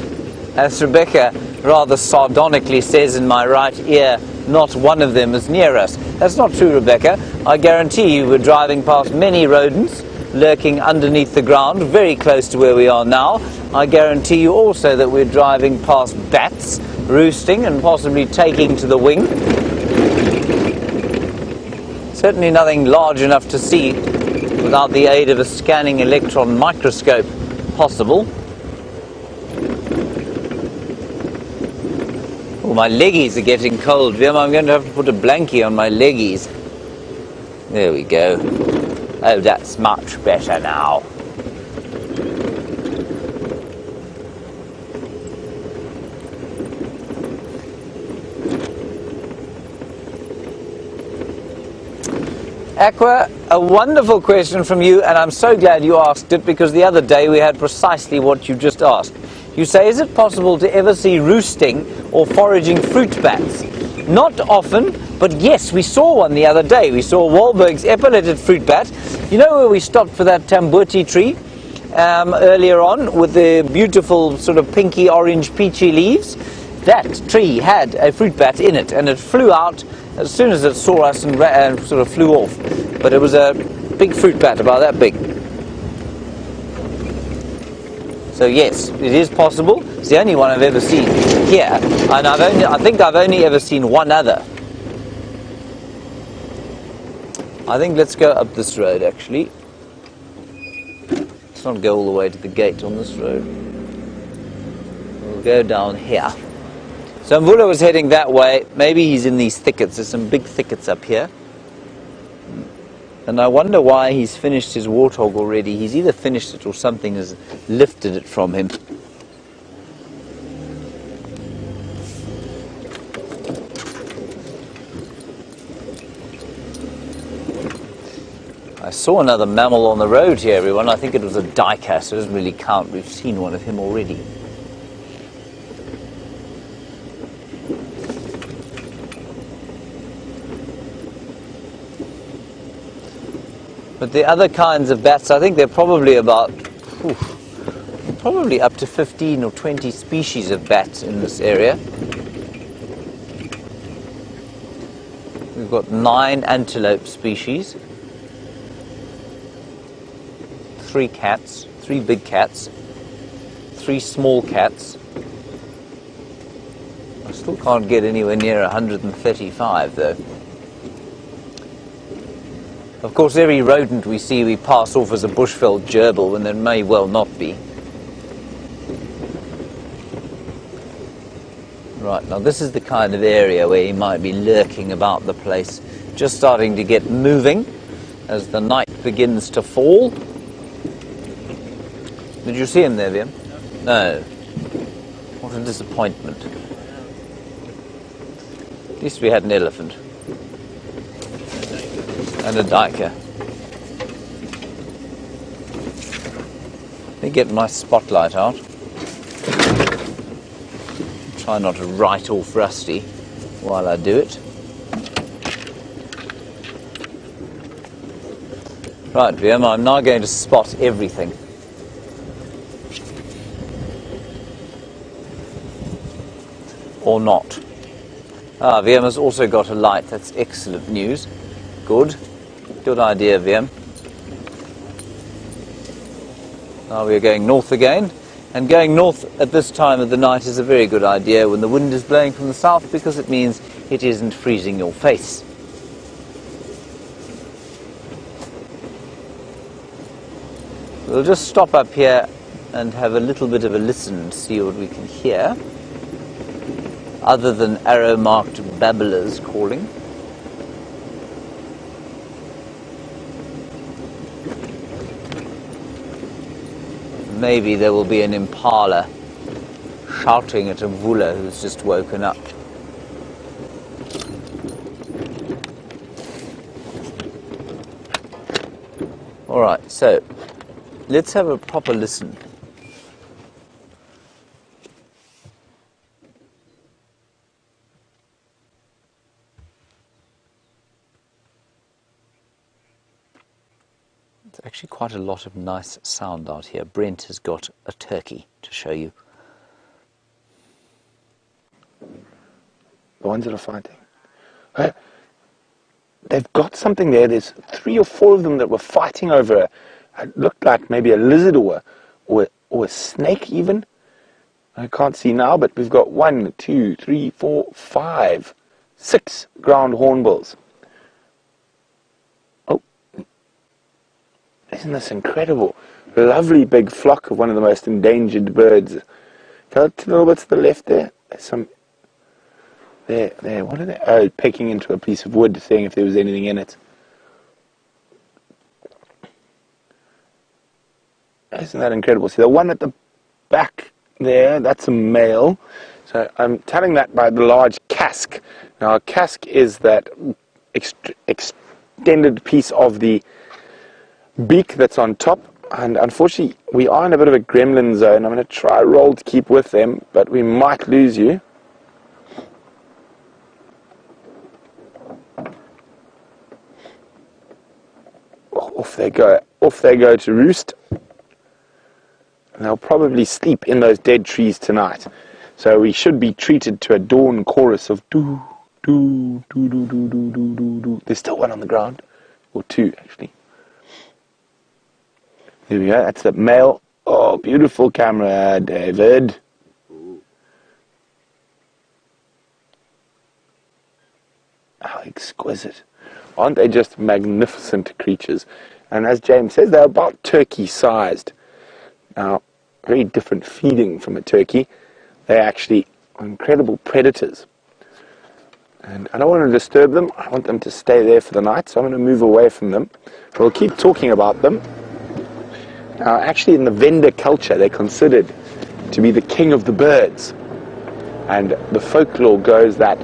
as Rebecca rather sardonically says in my right ear, not one of them is near us. That's not true, Rebecca. I guarantee you we're driving past many rodents lurking underneath the ground, very close to where we are now. I guarantee you also that we're driving past bats roosting and possibly taking to the wing. Certainly nothing large enough to see without the aid of a scanning electron microscope possible. Oh, my leggies are getting cold, Wiem. I'm going to have to put a blankie on my leggies. There we go. Oh, that's much better now. Aqua, a wonderful question from you, and I'm so glad you asked it, because the other day we had precisely what you just asked. You say, is it possible to ever see roosting or foraging fruit bats? Not often, but yes, we saw one the other day. We saw Wahlberg's epauletted fruit bat. You know where we stopped for that tambuti tree earlier on with the beautiful sort of pinky orange peachy leaves? That tree had a fruit bat in it, and it flew out as soon as it saw us and sort of flew off. But it was a big fruit bat, about that big. So yes, it is possible. It's the only one I've ever seen here, and I think I've only ever seen one other. I think let's go up this road actually. Let's not go all the way to the gate on this road. We'll go down here. So Mvula was heading that way. Maybe he's in these thickets. There's some big thickets up here. And I wonder why he's finished his warthog already. He's either finished it or something has lifted it from him. I saw another mammal on the road here, everyone. I think it was a diker, so it doesn't really count. We've seen one of him already. But the other kinds of bats, I think they're probably about, probably up to 15 or 20 species of bats in this area. We've got 9 antelope species, 3 cats, 3 big cats, 3 small cats. I still can't get anywhere near 135 though. Of course, every rodent we see we pass off as a bushveld gerbil when there may well not be. Right, now this is the kind of area where he might be lurking about the place, just starting to get moving as the night begins to fall. Did you see him there, Liam? No. What a disappointment. At least we had an elephant. And a diker. Let me get my spotlight out. Try not to write off Rusty while I do it. Right, VM, I'm now going to spot everything. Or not. Ah, VM has also got a light. That's excellent news. Good. Good idea, VM. Now we are going north again. And going north at this time of the night is a very good idea when the wind is blowing from the south, because it means it isn't freezing your face. We'll just stop up here and have a little bit of a listen and see what we can hear, other than arrow-marked babblers calling. Maybe there will be an impala shouting at a Mvula who's just woken up. Alright, so let's have a proper listen. There's actually quite a lot of nice sound out here. Brent has got a turkey to show you. The ones that are fighting. They've got something there. There's 3 or 4 of them that were fighting over it looked like maybe a lizard or a snake even. I can't see now, but we've got 1, 2, 3, 4, 5, 6 ground hornbills. Oh, isn't this incredible? Lovely big flock of one of the most endangered birds. Go a little bit to the left there. There's some. There. What are they? Oh, pecking into a piece of wood, seeing if there was anything in it. Isn't that incredible? See, the one at the back there, that's a male. So I'm telling that by the large casque. Now, a casque is that extended piece of the beak that's on top. And unfortunately, we are in a bit of a gremlin zone. I'm going to try roll to keep with them, but we might lose you. Off they go to roost. And they'll probably sleep in those dead trees tonight. So we should be treated to a dawn chorus of doo, doo, doo, doo, doo, doo, doo, doo, doo. There's still one on the ground. Or 2, actually. There we go. That's the male. Oh, beautiful camera, David. How exquisite. Aren't they just magnificent creatures? And as James says, they're about turkey-sized. Now, very different feeding from a turkey. They actually are incredible predators. And I don't want to disturb them. I want them to stay there for the night, so I'm going to move away from them. We'll keep talking about them. Now, actually, in the Venda culture, they're considered to be the king of the birds. And the folklore goes that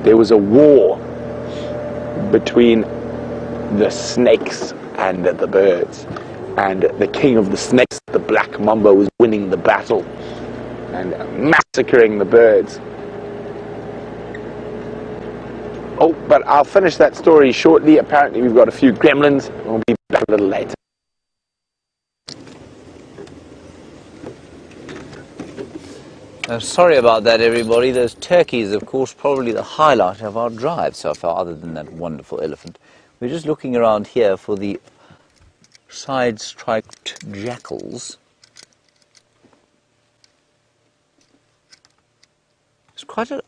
there was a war between the snakes and the birds. And the king of the snakes, the black mamba, was winning the battle and massacring the birds. Oh, but I'll finish that story shortly. Apparently we've got a few gremlins. We'll be back a little later. Sorry about that, everybody. Those turkeys, of course, probably the highlight of our drive so far, other than that wonderful elephant. We're just looking around here for the side-striped jackals.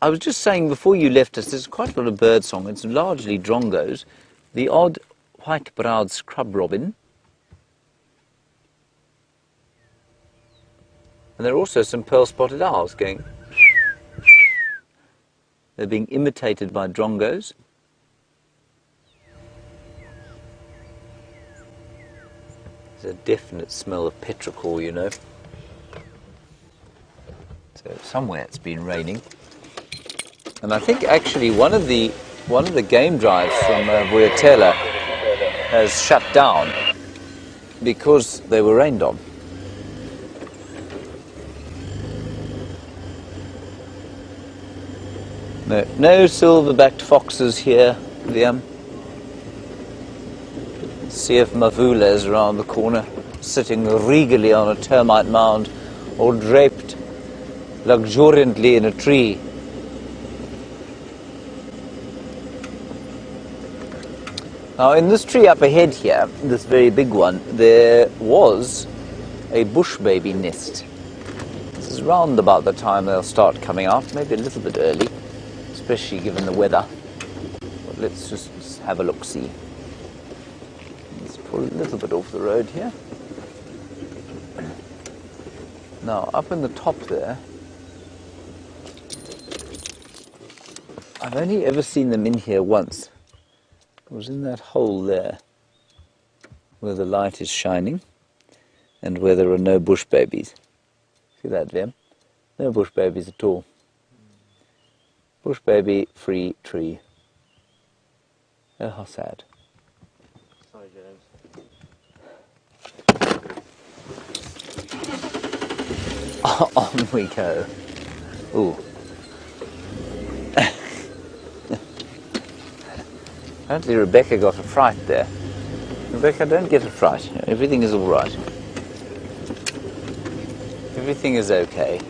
I was just saying before you left us, there's quite a lot of bird song. It's largely drongos, the odd white-browed scrub robin, and there are also some pearl-spotted owls going. They're being imitated by drongos. There's a definite smell of petrichor, you know. So somewhere it's been raining. And I think actually one of the game drives from Vuyatela has shut down because they were rained on. No silver-backed foxes here, Liam. CF Mavula is around the corner, sitting regally on a termite mound or draped luxuriantly in a tree. Now, in this tree up ahead here, this very big one, there was a bush baby nest. This is round about the time they'll start coming out, maybe a little bit early, especially given the weather. But let's just have a look-see. Let's pull a little bit off the road here. Now, up in the top there, I've only ever seen them in here once. It was in that hole there, where the light is shining, and where there are no bush babies. See that, Vim? No bush babies at all. Bush baby free tree. Oh, how sad. Sorry, James. On we go. Ooh. Apparently Rebecca got a fright there. Rebecca, don't get a fright. Everything is all right. Everything is okay.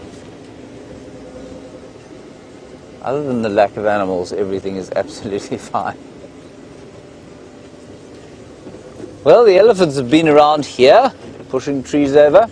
Other than the lack of animals, everything is absolutely fine. Well, the elephants have been around here, pushing trees over.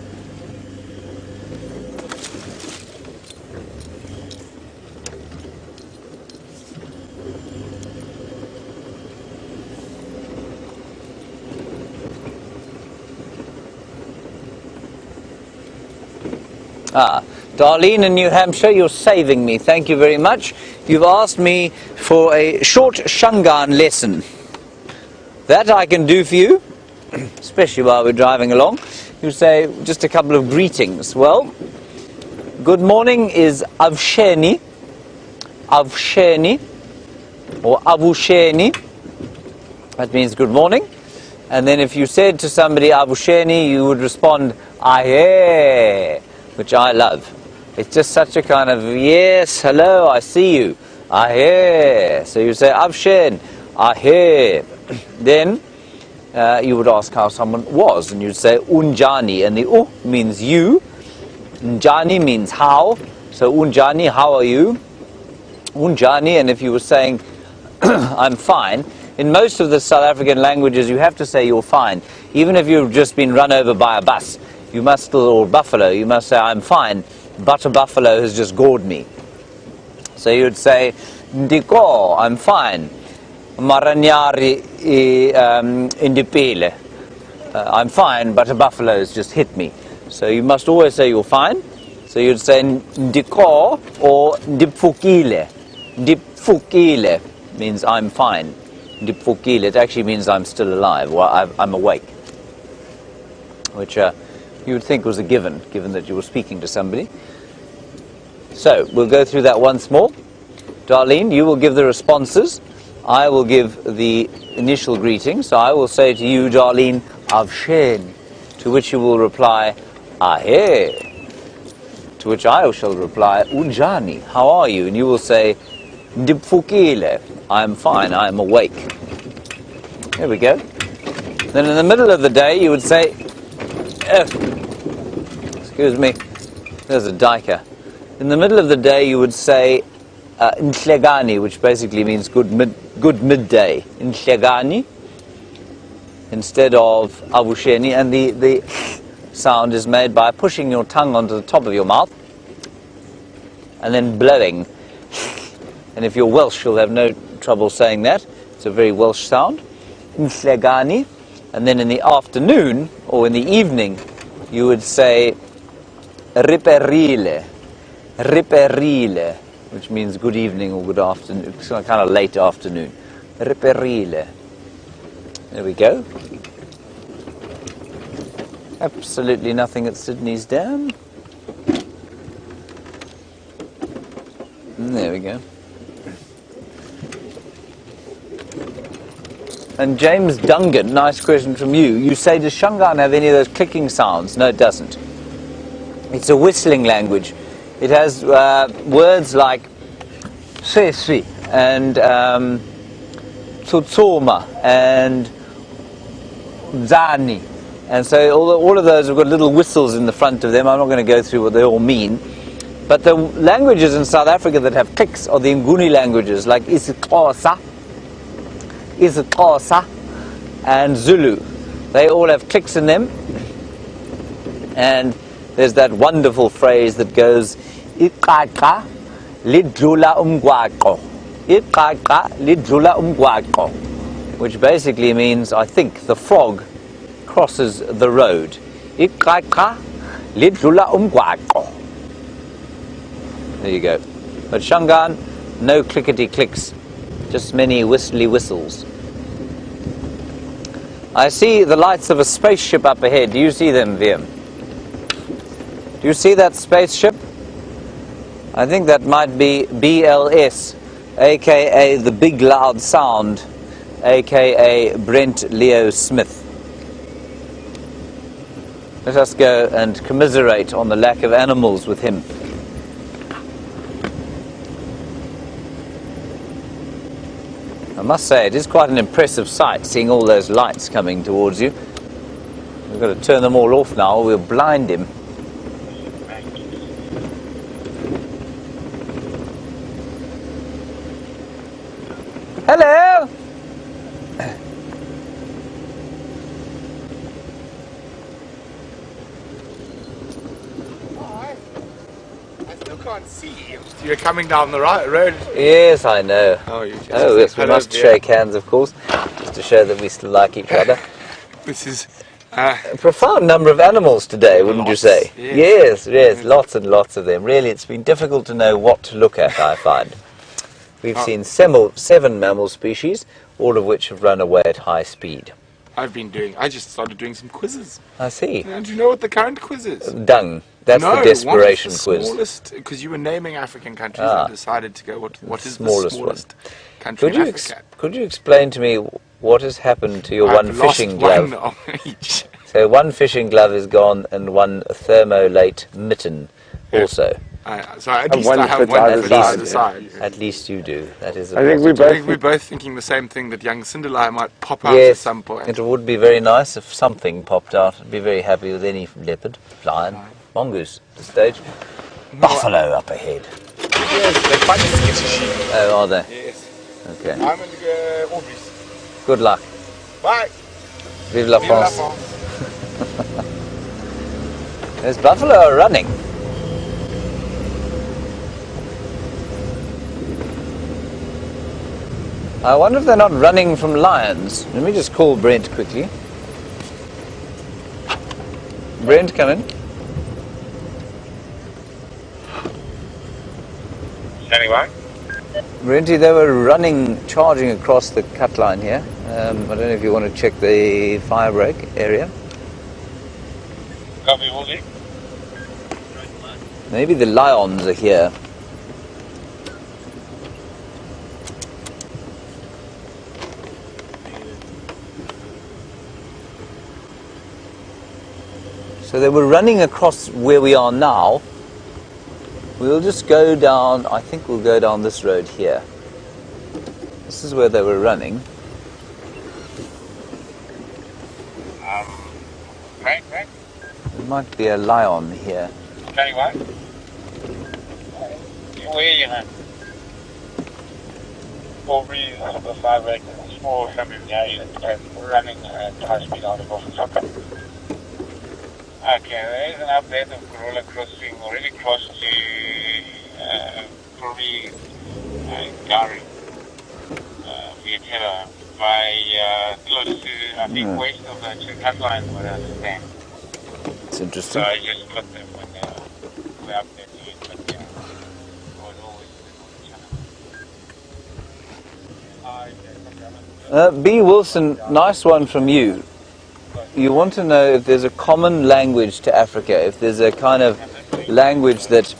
Darlene in New Hampshire, you're saving me. Thank you very much. You've asked me for a short Shangaan lesson. That I can do for you, especially while we're driving along. You say just a couple of greetings. Well, good morning is Avsheni, or Avusheni. That means good morning. And then if you said to somebody Avusheni, you would respond Ahe, which I love. It's just such a kind of, yes, hello, I see you. Ahe. So you say Avshen, Ahe. Then you would ask how someone was, and you'd say Unjani, and the U means you. Unjani means how. So Unjani, how are you? Unjani, and if you were saying I'm fine, in most of the South African languages you have to say you're fine, even if you've just been run over by a bus. you must still, or buffalo, you must say, I'm fine, but a buffalo has just gored me. So you would say, Ndiko, I'm fine. Maranyari indipile. I'm fine, but a buffalo has just hit me. So you must always say you're fine. So you'd say Ndiko or Ndipfukile. Ndipfukile means I'm fine. Ndipfukile, it actually means I'm still alive, or I'm awake. Which you would think was a given that you were speaking to somebody. So we'll go through that once more. Darlene, you will give the responses. I will give the initial greeting. So I will say to you, Darlene, Avshen, to which you will reply, Ahe, to which I shall reply, Unjani, how are you? And you will say, Ndipfukile, I'm fine, I'm awake. There we go. Then in the middle of the day, you would say, excuse me, there's a diker. In the middle of the day, you would say, Nhlekani, which basically means good midday. Nhlekani, instead of Avusheni, and the sound is made by pushing your tongue onto the top of your mouth and then blowing. And if you're Welsh, you'll have no trouble saying that. It's a very Welsh sound. Nhlekani. And then in the afternoon, or in the evening, you would say Riperile. Riperile, which means good evening or good afternoon. It's kind of late afternoon. Riperile. There we go. Absolutely nothing at Sydney's Dam. And there we go. And James Dungan, nice question from you. You say, does Shangaan have any of those clicking sounds? No, it doesn't. It's a whistling language. It has words like Sesi and Tsutsuma and Zani. And so all of those have got little whistles in the front of them. I'm not going to go through what they all mean. But the languages in South Africa that have clicks are the Nguni languages, like isiXhosa and Zulu. They all have clicks in them. And there's that wonderful phrase that goes, Iqaqa lidlula umgwaqo. Iqaqa lidlula umgwaqo. Which basically means, I think, the frog crosses the road. Iqaqa lidlula umgwaqo. There you go. But Shangaan, no clickety clicks, just many whistly whistles. I see the lights of a spaceship up ahead. Do you see them, Viam? Do you see that spaceship? I think that might be BLS, aka the Big Loud Sound, aka Brent Leo Smith. Let us go and commiserate on the lack of animals with him. I must say, it is quite an impressive sight, seeing all those lights coming towards you. We've got to turn them all off now, or we'll blind him. Hello! I still can't see you. You're coming down the right road. Yes, I know. Oh, you just Yes, we must shake hands, of course, just to show that we still like each other. This is A profound number of animals today, wouldn't you say? Yes. Yes, lots and lots of them. Really, it's been difficult to know what to look at, I find. We've seen 7 mammal species, all of which have run away at high speed. I just started doing some quizzes. I see. And do you know what the current quiz is? Dung. That's the desperation quiz. Smallest, because you were naming African countries, I decided to go, what is the smallest country in Africa? Could you explain to me what has happened to your one fishing glove? One of each. So one fishing glove is gone and one thermolate mitten also. So at least I have one for either side. At least you do. That is. I think we're both thinking the same thing, that young Cinderella might pop out at some point. It would be very nice if something popped out. I'd be very happy with any leopard, lion, mongoose at this stage. Buffalo up ahead. Yes, they're quite sketchy sheep. Oh, are they? Yes. Okay. I'm in the Aubrey's. Good luck. Bye. Vive la Vive la France. France. There's buffalo running. I wonder if they're not running from lions. Let me just call Brent quickly. Brent, come in. Anyway, Brenty, they were running, charging across the cut line here. I don't know if you want to check the fire break area. copy, will do. Maybe the lions are here. So they were running across where we are now. We'll just go down, I think we'll go down this road here. This is where they were running. Right. There might be a lion here. Anyway, where are you now? Probably the fire break, small family running at high speed out of office. Okay, there is an update of Corolla crossing already close to probably Gary, Vietela, by close to, I think, west of the cut line, what I understand. It's interesting. So I just put them when we updated it, but yeah, it was always the channel. B. Wilson, nice one from you. You want to know if there's a common language to Africa, if there's a kind of language that,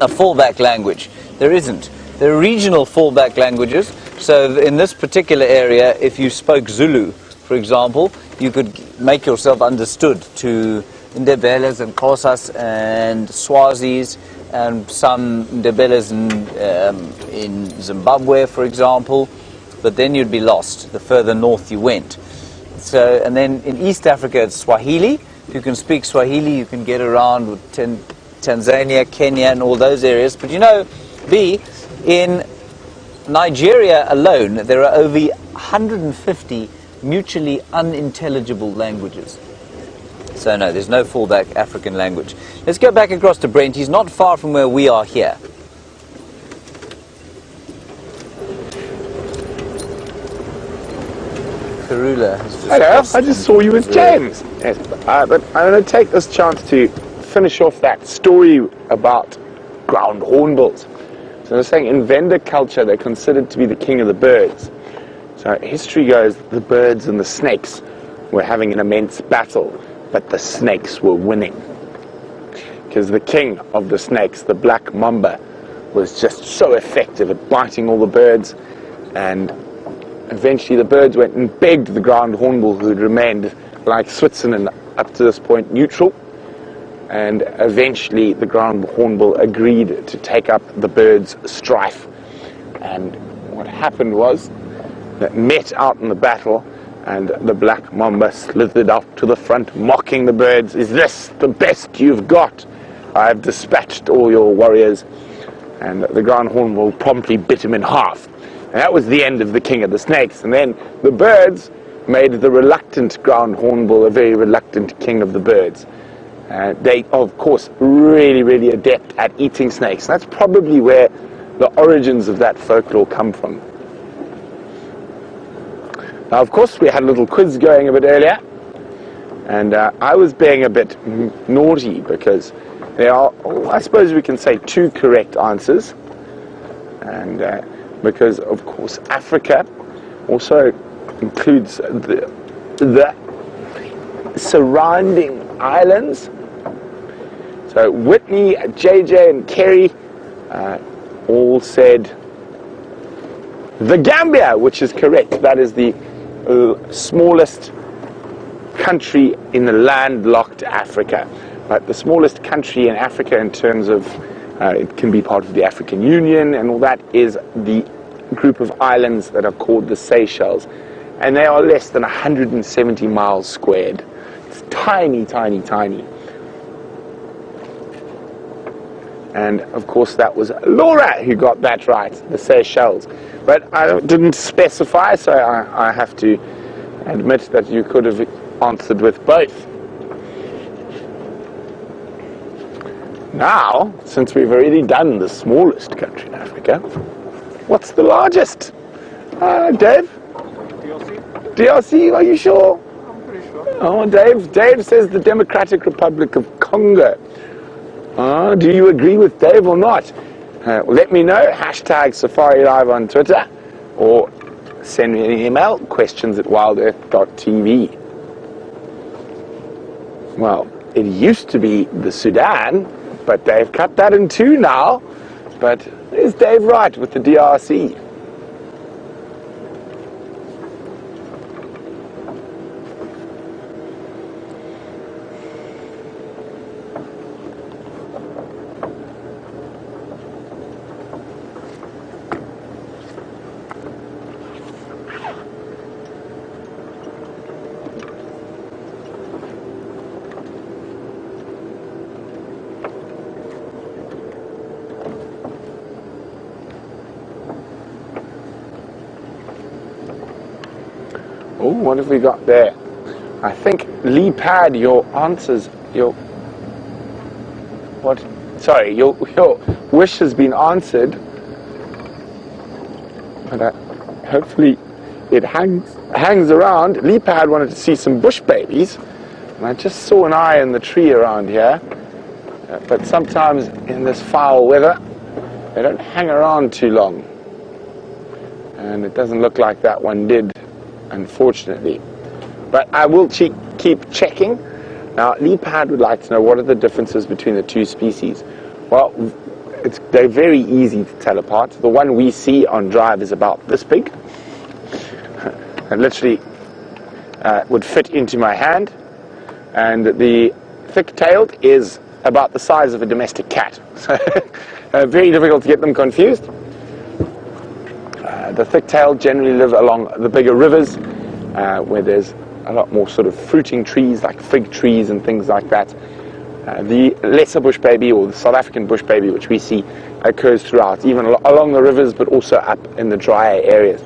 a fallback language. There isn't. There are regional fallback languages. So in this particular area, if you spoke Zulu, for example, you could make yourself understood to Ndebeles and Xhosas and Swazis and some Ndebeles in Zimbabwe, for example. But then you'd be lost the further north you went. So, and then in East Africa, it's Swahili. If you can speak Swahili, you can get around with Tanzania, Kenya, and all those areas. But you know, B, in Nigeria alone, there are over 150 mutually unintelligible languages. So no, there's no fallback African language. Let's go back across to Brent. He's not far from where we are here. Karula has just Hello, crossed I just saw you with James. Yes, but I'm going to take this chance to finish off that story about ground hornbills. So they're saying in Venda culture they're considered to be the king of the birds. So history goes the birds and the snakes were having an immense battle, but the snakes were winning. Because the king of the snakes, the black mamba, was just so effective at biting all the birds, and eventually the birds went and begged the ground hornbill, who had remained, like Switzerland up to this point, neutral. And eventually the ground hornbill agreed to take up the birds' strife. And what happened was that met out in the battle, and the black mamba slithered out to the front, mocking the birds. "Is this the best you've got? I have dispatched all your warriors." And the ground hornbill promptly bit him in half. And that was the end of the king of the snakes. And then the birds made the reluctant ground hornbill a very reluctant king of the birds. They, of course, really adept at eating snakes. And that's probably where the origins of that folklore come from. Now, of course, we had a little quiz going a bit earlier. And I was being a bit naughty because there are, I suppose we can say, 2 correct answers. And because, of course, Africa also includes the surrounding islands. So Whitney, JJ, and Kerry all said the Gambia, which is correct. That is the smallest country in the landlocked Africa. But the smallest country in Africa in terms of it can be part of the African Union and all that is the group of islands that are called the Seychelles. And they are less than 170 miles squared. It's tiny. And of course that was Laura who got that right, the Seychelles. But I didn't specify, so I have to admit that you could have answered with both. Now, since we've already done the smallest country in Africa, what's the largest? Dave? DRC? DRC, are you sure? I'm pretty sure. Oh, Dave says the Democratic Republic of Congo. Do you agree with Dave or not? Let me know, hashtag Safari Live on Twitter, or send me an email, questions@wildearth.tv. Well, it used to be the Sudan, but they've cut that in two now. But is Dave right with the DRC? Oh, what have we got there? I think Lee Pad, your answers, your wish has been answered. But hopefully it hangs around. Lee Pad wanted to see some bush babies, and I just saw an eye in the tree around here. But sometimes in this foul weather, they don't hang around too long. And it doesn't look like that one did, unfortunately. But I will keep checking. Now, Lee Pad would like to know what are the differences between the two species. Well, they're very easy to tell apart. The one we see on drive is about this big. And literally would fit into my hand. And the thick-tailed is about the size of a domestic cat. So very difficult to get them confused. The thick-tailed generally live along the bigger rivers where there's a lot more sort of fruiting trees like fig trees and things like that. The lesser bush baby, or the South African bush baby, which we see, occurs throughout, even along the rivers, but also up in the drier areas.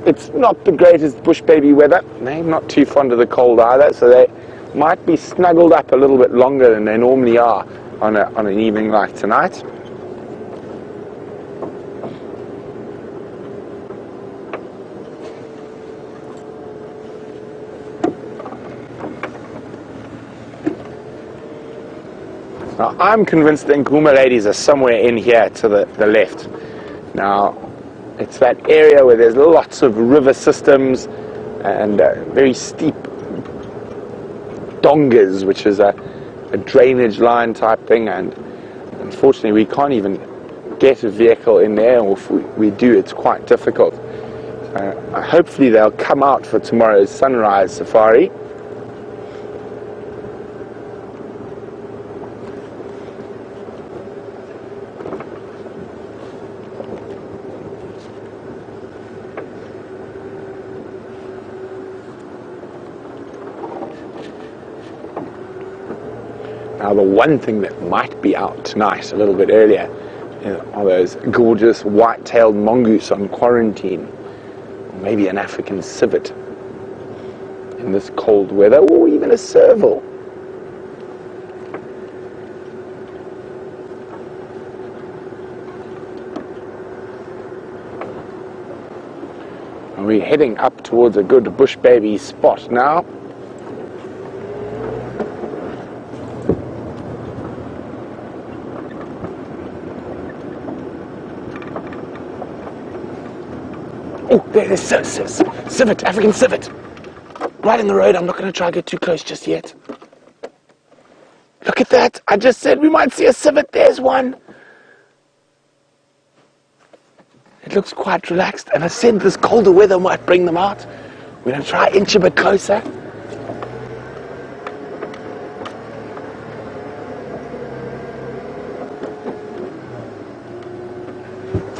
It's not the greatest bush baby weather. They're not too fond of the cold either, so they might be snuggled up a little bit longer than they normally are on an evening like tonight. Now, I'm convinced the Nguma ladies are somewhere in here to the left. Now, it's that area where there's lots of river systems and very steep dongas, which is a drainage line type thing, and unfortunately we can't even get a vehicle in there, or if we do, it's quite difficult. Hopefully they'll come out for tomorrow's sunrise safari. Now, the one thing that might be out tonight, a little bit earlier, are those gorgeous white-tailed mongoose on quarantine, or maybe an African civet in this cold weather, or even a serval. And we're heading up towards a good bush baby spot now. Oh, there's civet, African civet. Right in the road. I'm not going to try to get too close just yet. Look at that. I just said we might see a civet. There's one. It looks quite relaxed. And I said this colder weather might bring them out. We're going to try inch a bit closer.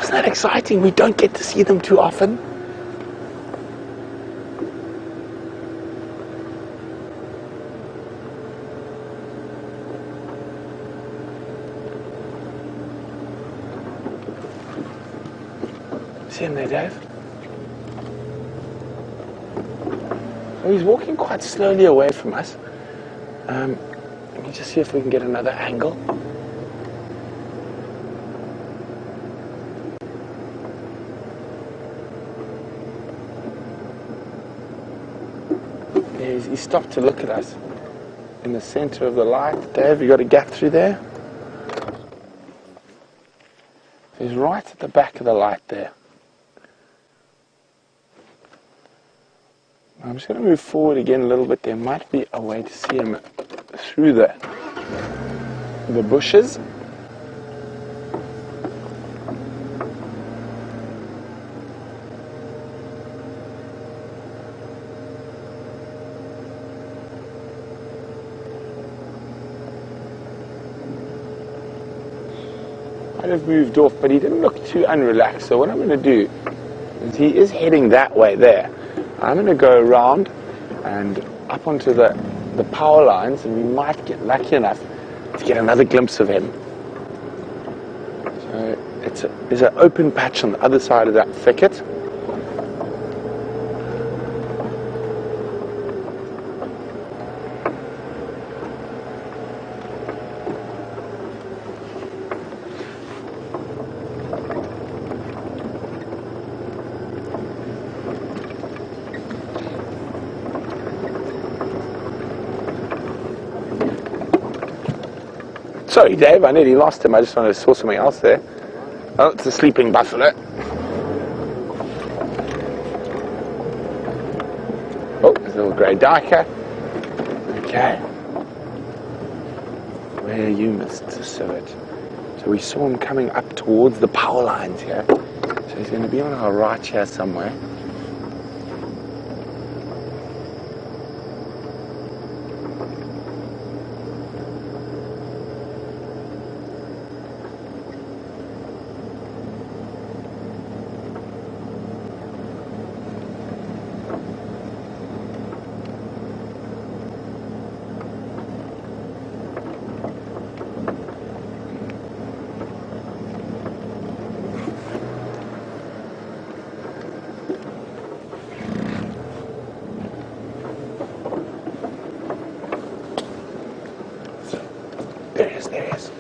Isn't that exciting? We don't get to see them too often. See him there, Dave? Oh, he's walking quite slowly away from us. Let me just see if we can get another angle. He stopped to look at us. In the center of the light. Dave, you got a gap through there? He's right at the back of the light there. I'm just going to move forward again a little bit. There might be a way to see him through the bushes. Might have moved off, but he didn't look too unrelaxed. So what I'm going to do is he is heading that way there. I'm going to go around and up onto the power lines, and we might get lucky enough to get another glimpse of him. So there's an open patch on the other side of that thicket. Sorry, Dave, I nearly lost him. I just wanted to saw something else there. Oh, it's a sleeping buffalo. Oh, there's a little grey duiker. Okay. Where are you, Mr. Civet? So we saw him coming up towards the power lines here. So he's going to be on our right here somewhere. There he is, there he is.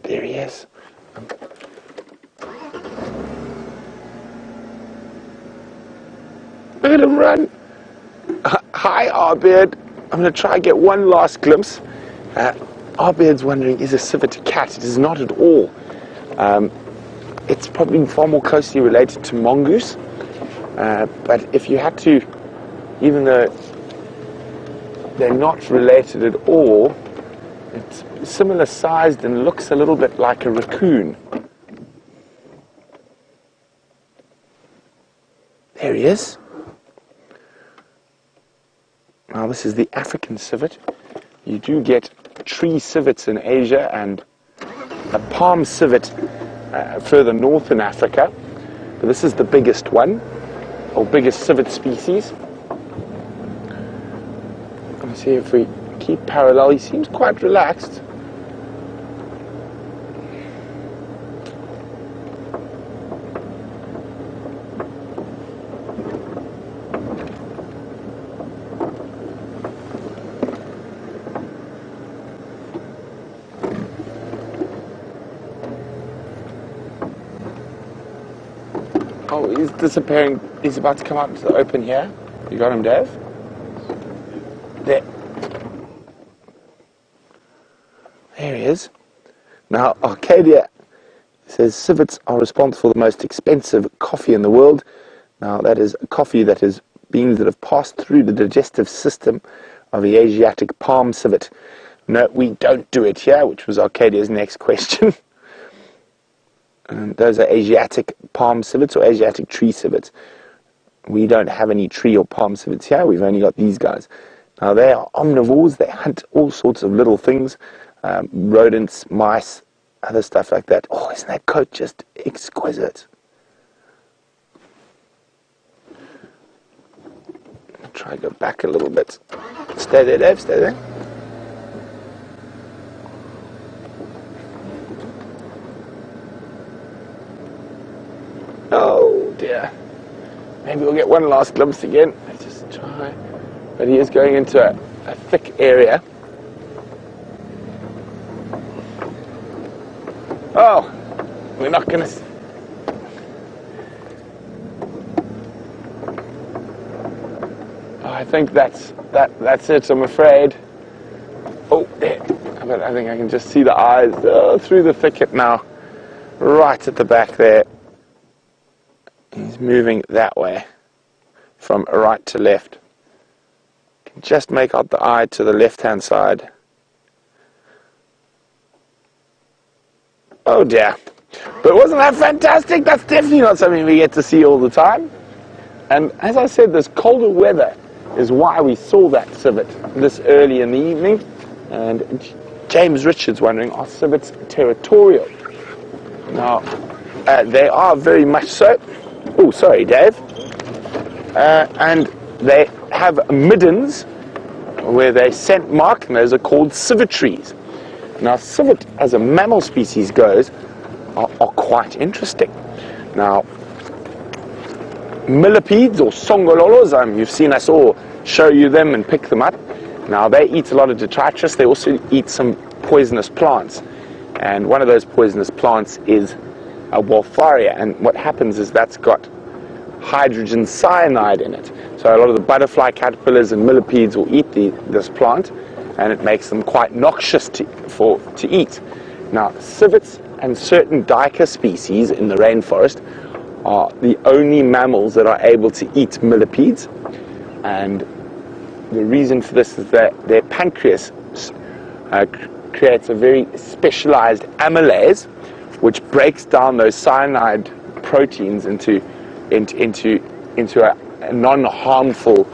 There he is. Look at him run. Hi, Arbeard. I'm going to try and get one last glimpse. Arbeard's wondering, is a civet a cat? It is not at all. It's probably far more closely related to mongoose. But if you had to, even though they're not related at all, it's similar sized and looks a little bit like a raccoon. There he is. Now this is the African civet. You do get tree civets in Asia and a palm civet further north in Africa. But this is the biggest one, or biggest civet species. Let's see if we keep parallel. He seems quite relaxed. Oh, he's disappearing. He's about to come out into the open here. You got him, Dave? There. There he is. Now, Arcadia says civets are responsible for the most expensive coffee in the world. Now, that is coffee that is beans that have passed through the digestive system of the Asiatic palm civet. No, we don't do it here, which was Arcadia's next question. And those are Asiatic palm civets or Asiatic tree civets. We don't have any tree or palm civets here. We've only got these guys. Now, they are omnivores. They hunt all sorts of little things, rodents, mice, other stuff like that. Oh, isn't that coat just exquisite? I'll try to go back a little bit. Stay there, Dave. Stay there. Oh dear. Maybe we'll get one last glimpse again. Let's just try. But he is going into a thick area. Oh, We're not going to... I think that's it, I'm afraid. Oh, there. But I think I can just see the eyes through the thicket now. Right at the back there. He's moving that way. From right to left. Can just make out the eye to the left-hand side. Oh dear. But wasn't that fantastic? That's definitely not something we get to see all the time. And as I said, this colder weather is why we saw that civet this early in the evening. And James Richards wondering, are civets territorial? Now, they are very much so. Oh, sorry, Dave. And they have middens where they scent mark, and those are called civetries. Now, civet, as a mammal species goes, are quite interesting. Now, millipedes or songololos, you've seen us all show you them and pick them up. Now, they eat a lot of detritus. They also eat some poisonous plants. And one of those poisonous plants is a Wolfaria. And what happens is that's got hydrogen cyanide in it. So a lot of the butterfly caterpillars and millipedes will eat this plant, and it makes them quite noxious to eat. Now, civets and certain duiker species in the rainforest are the only mammals that are able to eat millipedes, and the reason for this is that their pancreas creates a very specialized amylase, which breaks down those cyanide proteins into a non-harmful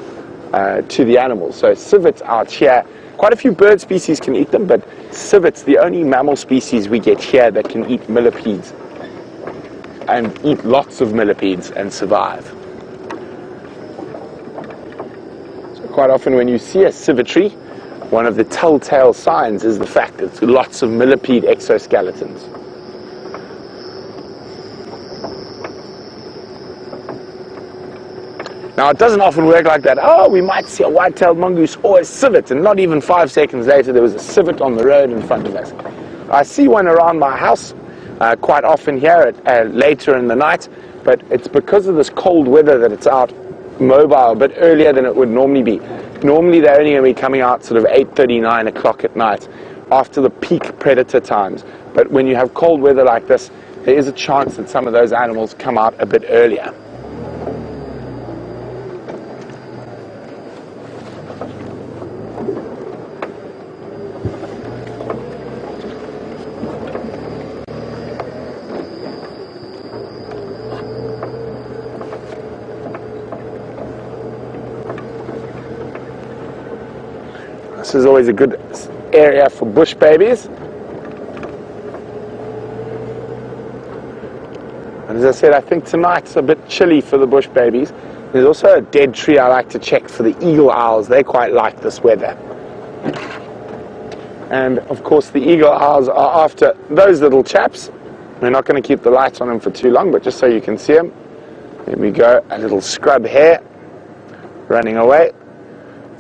to the animals. So civets out here, quite a few bird species can eat them, but civets, the only mammal species we get here that can eat millipedes and eat lots of millipedes and survive. So quite often when you see a civetry, one of the telltale signs is the fact that it's lots of millipede exoskeletons. Now, it doesn't often work like that. Oh, we might see a white-tailed mongoose or a civet, and not even 5 seconds later there was a civet on the road in front of us. I see one around my house quite often here later in the night, but it's because of this cold weather that it's out mobile a bit earlier than it would normally be. Normally they're only going to be coming out sort of 8:30, 9 o'clock at night after the peak predator times. But when you have cold weather like this, there is a chance that some of those animals come out a bit earlier. This is always a good area for bush babies. And as I said, I think tonight's a bit chilly for the bush babies. There's also a dead tree I like to check for the eagle owls. They quite like this weather. And of course the eagle owls are after those little chaps. We're not going to keep the lights on them for too long, but just so you can see them. There we go, a little scrub hare running away.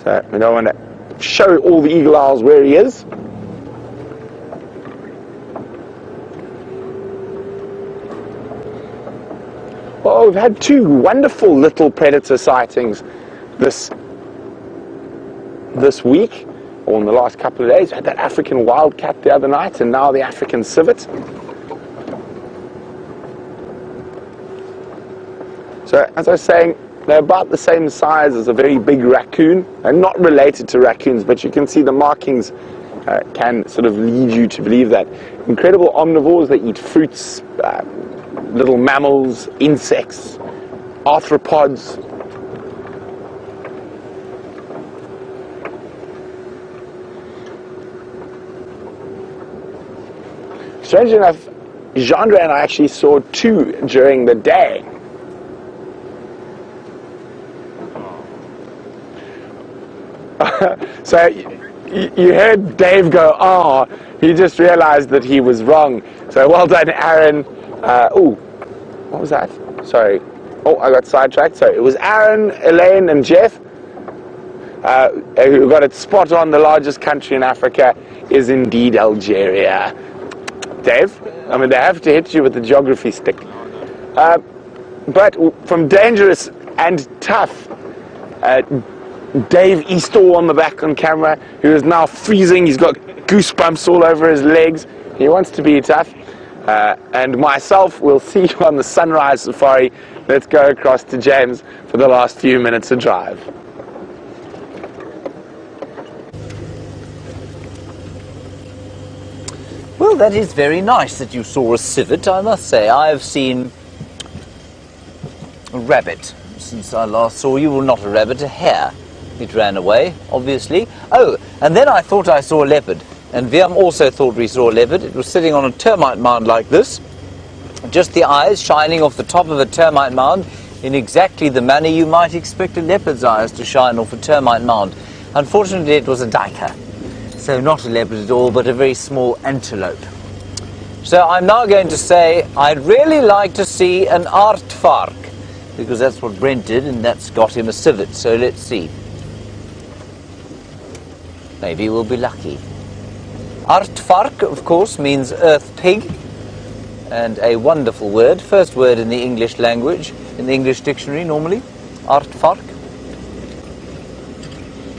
So we don't want to show all the eagle owls where he is. Well, we've had 2 wonderful little predator sightings this week, or in the last couple of days. We had that African wildcat the other night, and now the African civet. So, as I was saying, they're about the same size as a very big raccoon. They're not related to raccoons, but you can see the markings can sort of lead you to believe that. Incredible omnivores. They eat fruits, little mammals, insects, arthropods. Strangely enough, Jeandre and I actually saw 2 during the day. So you heard Dave go, oh, he just realized that he was wrong. So well done, Aaron. Oh, what was that? Sorry. Oh, I got sidetracked. So it was Aaron, Elaine, and Jeff who got it spot on. The largest country in Africa is indeed Algeria. Dave. I mean, they have to hit you with the geography stick. But from dangerous and tough, Dave Eastaugh on the back on camera, who is now freezing. He's got goosebumps all over his legs. He wants to be tough. And myself, we'll see you on the sunrise safari. Let's go across to James for the last few minutes of drive. Well, that is very nice that you saw a civet, I must say. I have seen a rabbit since I last saw you. Well, not a rabbit, a hare. It ran away, obviously. Oh, and then I thought I saw a leopard. And Viam also thought we saw a leopard. It was sitting on a termite mound like this. Just the eyes shining off the top of a termite mound in exactly the manner you might expect a leopard's eyes to shine off a termite mound. Unfortunately, it was a duiker. So not a leopard at all, but a very small antelope. So I'm now going to say I'd really like to see an aardvark, because that's what Brent did, and that's got him a civet. So let's see. Maybe we'll be lucky. Aardvark, of course, means earth pig, and a wonderful word. First word in the English language, in the English dictionary normally. Aardvark.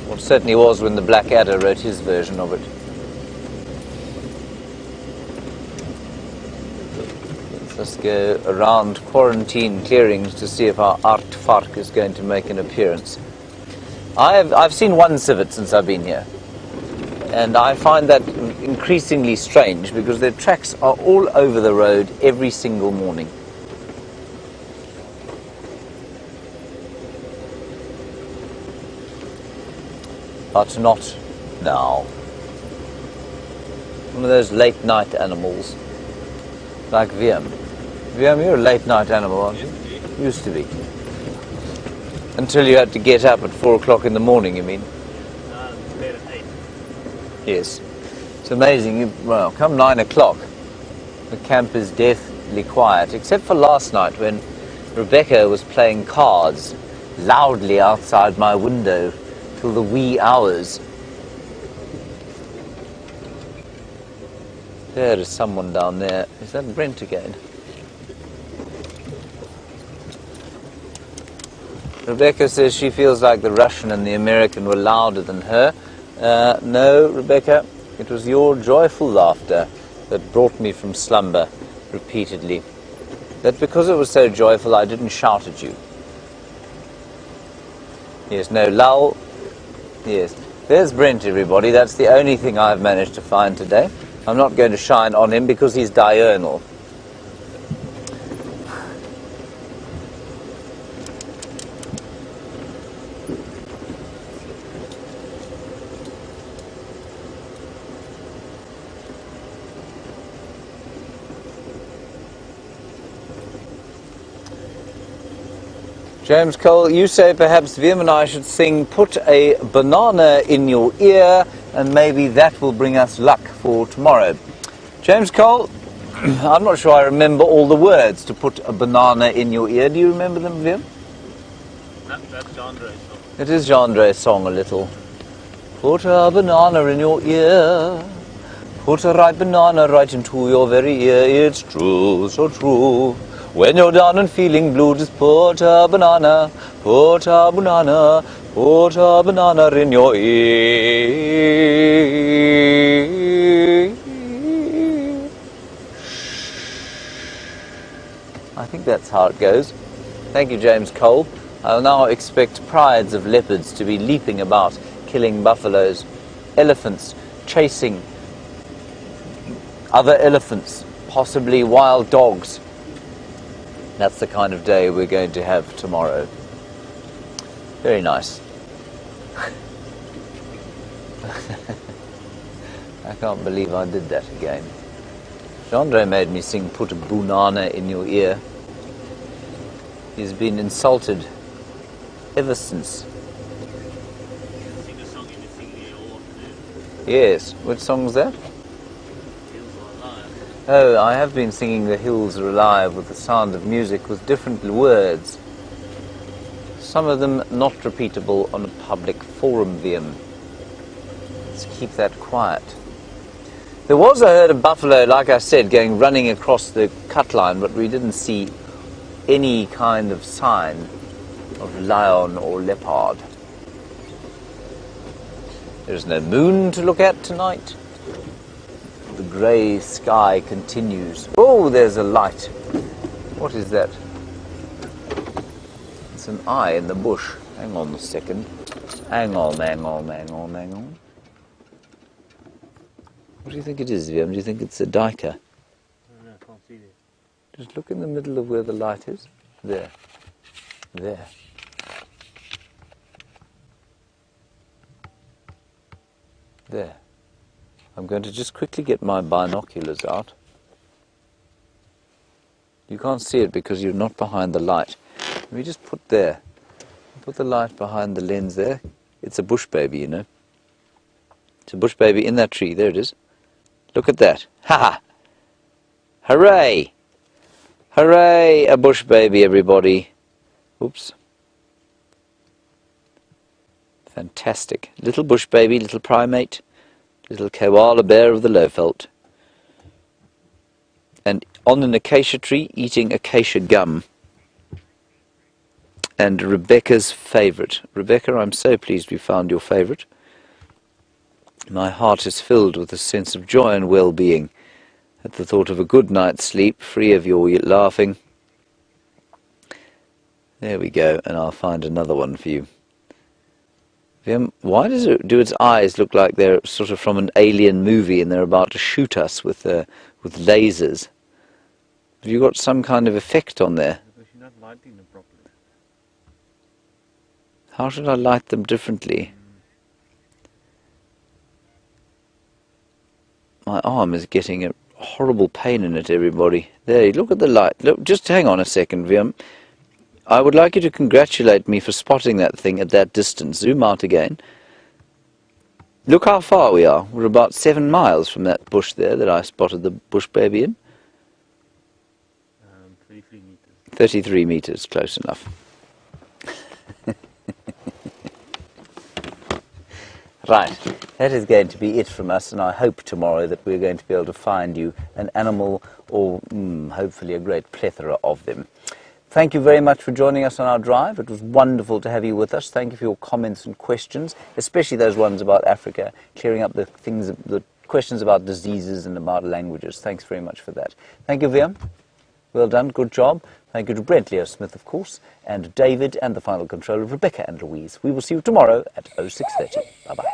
Well, it certainly was when the Blackadder wrote his version of it. Let's go around quarantine clearings to see if our aardvark is going to make an appearance. I've seen one civet since I've been here, and I find that increasingly strange because their tracks are all over the road every single morning. But not now. One of those late night animals, like Viam. Viam, you're a late night animal, aren't you? Used to be. Until you had to get up at 4 o'clock in the morning, you mean? Bed at 8. Yes. It's amazing. Well, come 9 o'clock, the camp is deathly quiet, except for last night when Rebecca was playing cards loudly outside my window till the wee hours. There is someone down there. Is that Brent again? Rebecca says she feels like the Russian and the American were louder than her. No, Rebecca, it was your joyful laughter that brought me from slumber repeatedly. That because it was so joyful, I didn't shout at you. Yes, no, lull. Yes, there's Brent, everybody. That's the only thing I've managed to find today. I'm not going to shine on him because he's diurnal. James Cole, you say perhaps Viam and I should sing "Put a Banana in Your Ear" and maybe that will bring us luck for tomorrow. James Cole, I'm not sure I remember all the words to "Put a Banana in Your Ear." Do you remember them, Viam? That's Andre's song. It is Andre's song a little. Put a banana in your ear. Put a ripe banana right into your very ear. It's true, so true. When you're down and feeling blue, just put a banana in your ear. I think that's how it goes. Thank you, James Cole. I'll now expect prides of leopards to be leaping about, killing buffaloes, elephants chasing other elephants, possibly wild dogs. That's the kind of day we're going to have tomorrow. Very nice. I can't believe I did that again. Andre made me sing "Put a Banana in Your Ear." He's been insulted ever since. Sing a song you've been singing all afternoon. Yes. Which song was that? Hills Are Alive. Oh, I have been singing "The Hills Are Alive" with the sound of music with different words. Some of them not repeatable on a public forum, Viam. Let's keep that quiet. There was a herd of buffalo, like I said, running across the cut line, but we didn't see any kind of sign of lion or leopard. There's no moon to look at tonight. The grey sky continues. Oh, there's a light. What is that? It's an eye in the bush. Hang on a second. Hang on. What do you think it is, Viam? Do you think it's a duiker? No, I can't see it. Just look in the middle of where the light is. There. There. There. I'm going to just quickly get my binoculars out. You can't see it because you're not behind the light. Let me just put there. Put the light behind the lens there. It's a bush baby, you know. It's a bush baby in that tree. There it is. Look at that. Ha ha! Hooray! Hooray! A bush baby, everybody. Oops. Fantastic. Little bush baby, little primate, little koala bear of the Lowveld. And on an acacia tree, eating acacia gum. And Rebecca's favourite. Rebecca, I'm so pleased we found your favourite. My heart is filled with a sense of joy and well-being at the thought of a good night's sleep, free of your laughing. There we go, and I'll find another one for you. Why do its eyes look like they're sort of from an alien movie and they're about to shoot us with lasers? Have you got some kind of effect on there? Because you're not lighting them properly. How should I light them differently? My arm is getting a horrible pain in it, everybody. There, look at the light. Look, just hang on a second, Viam. I would like you to congratulate me for spotting that thing at that distance. Zoom out again. Look how far we are. We're about 7 miles from that bush there that I spotted the bush baby in. 33 meters. 33 meters, close enough. Right, that is going to be it from us, and I hope tomorrow that we're going to be able to find you an animal or hopefully a great plethora of them. Thank you very much for joining us on our drive. It was wonderful to have you with us. Thank you for your comments and questions, especially those ones about Africa, clearing up the questions about diseases and about languages. Thanks very much for that. Thank you, Viam. Well done, good job. Thank you to Brent Leo Smith, of course, and David, and the final controller, Rebecca and Louise. We will see you tomorrow at 06:30. Bye-bye.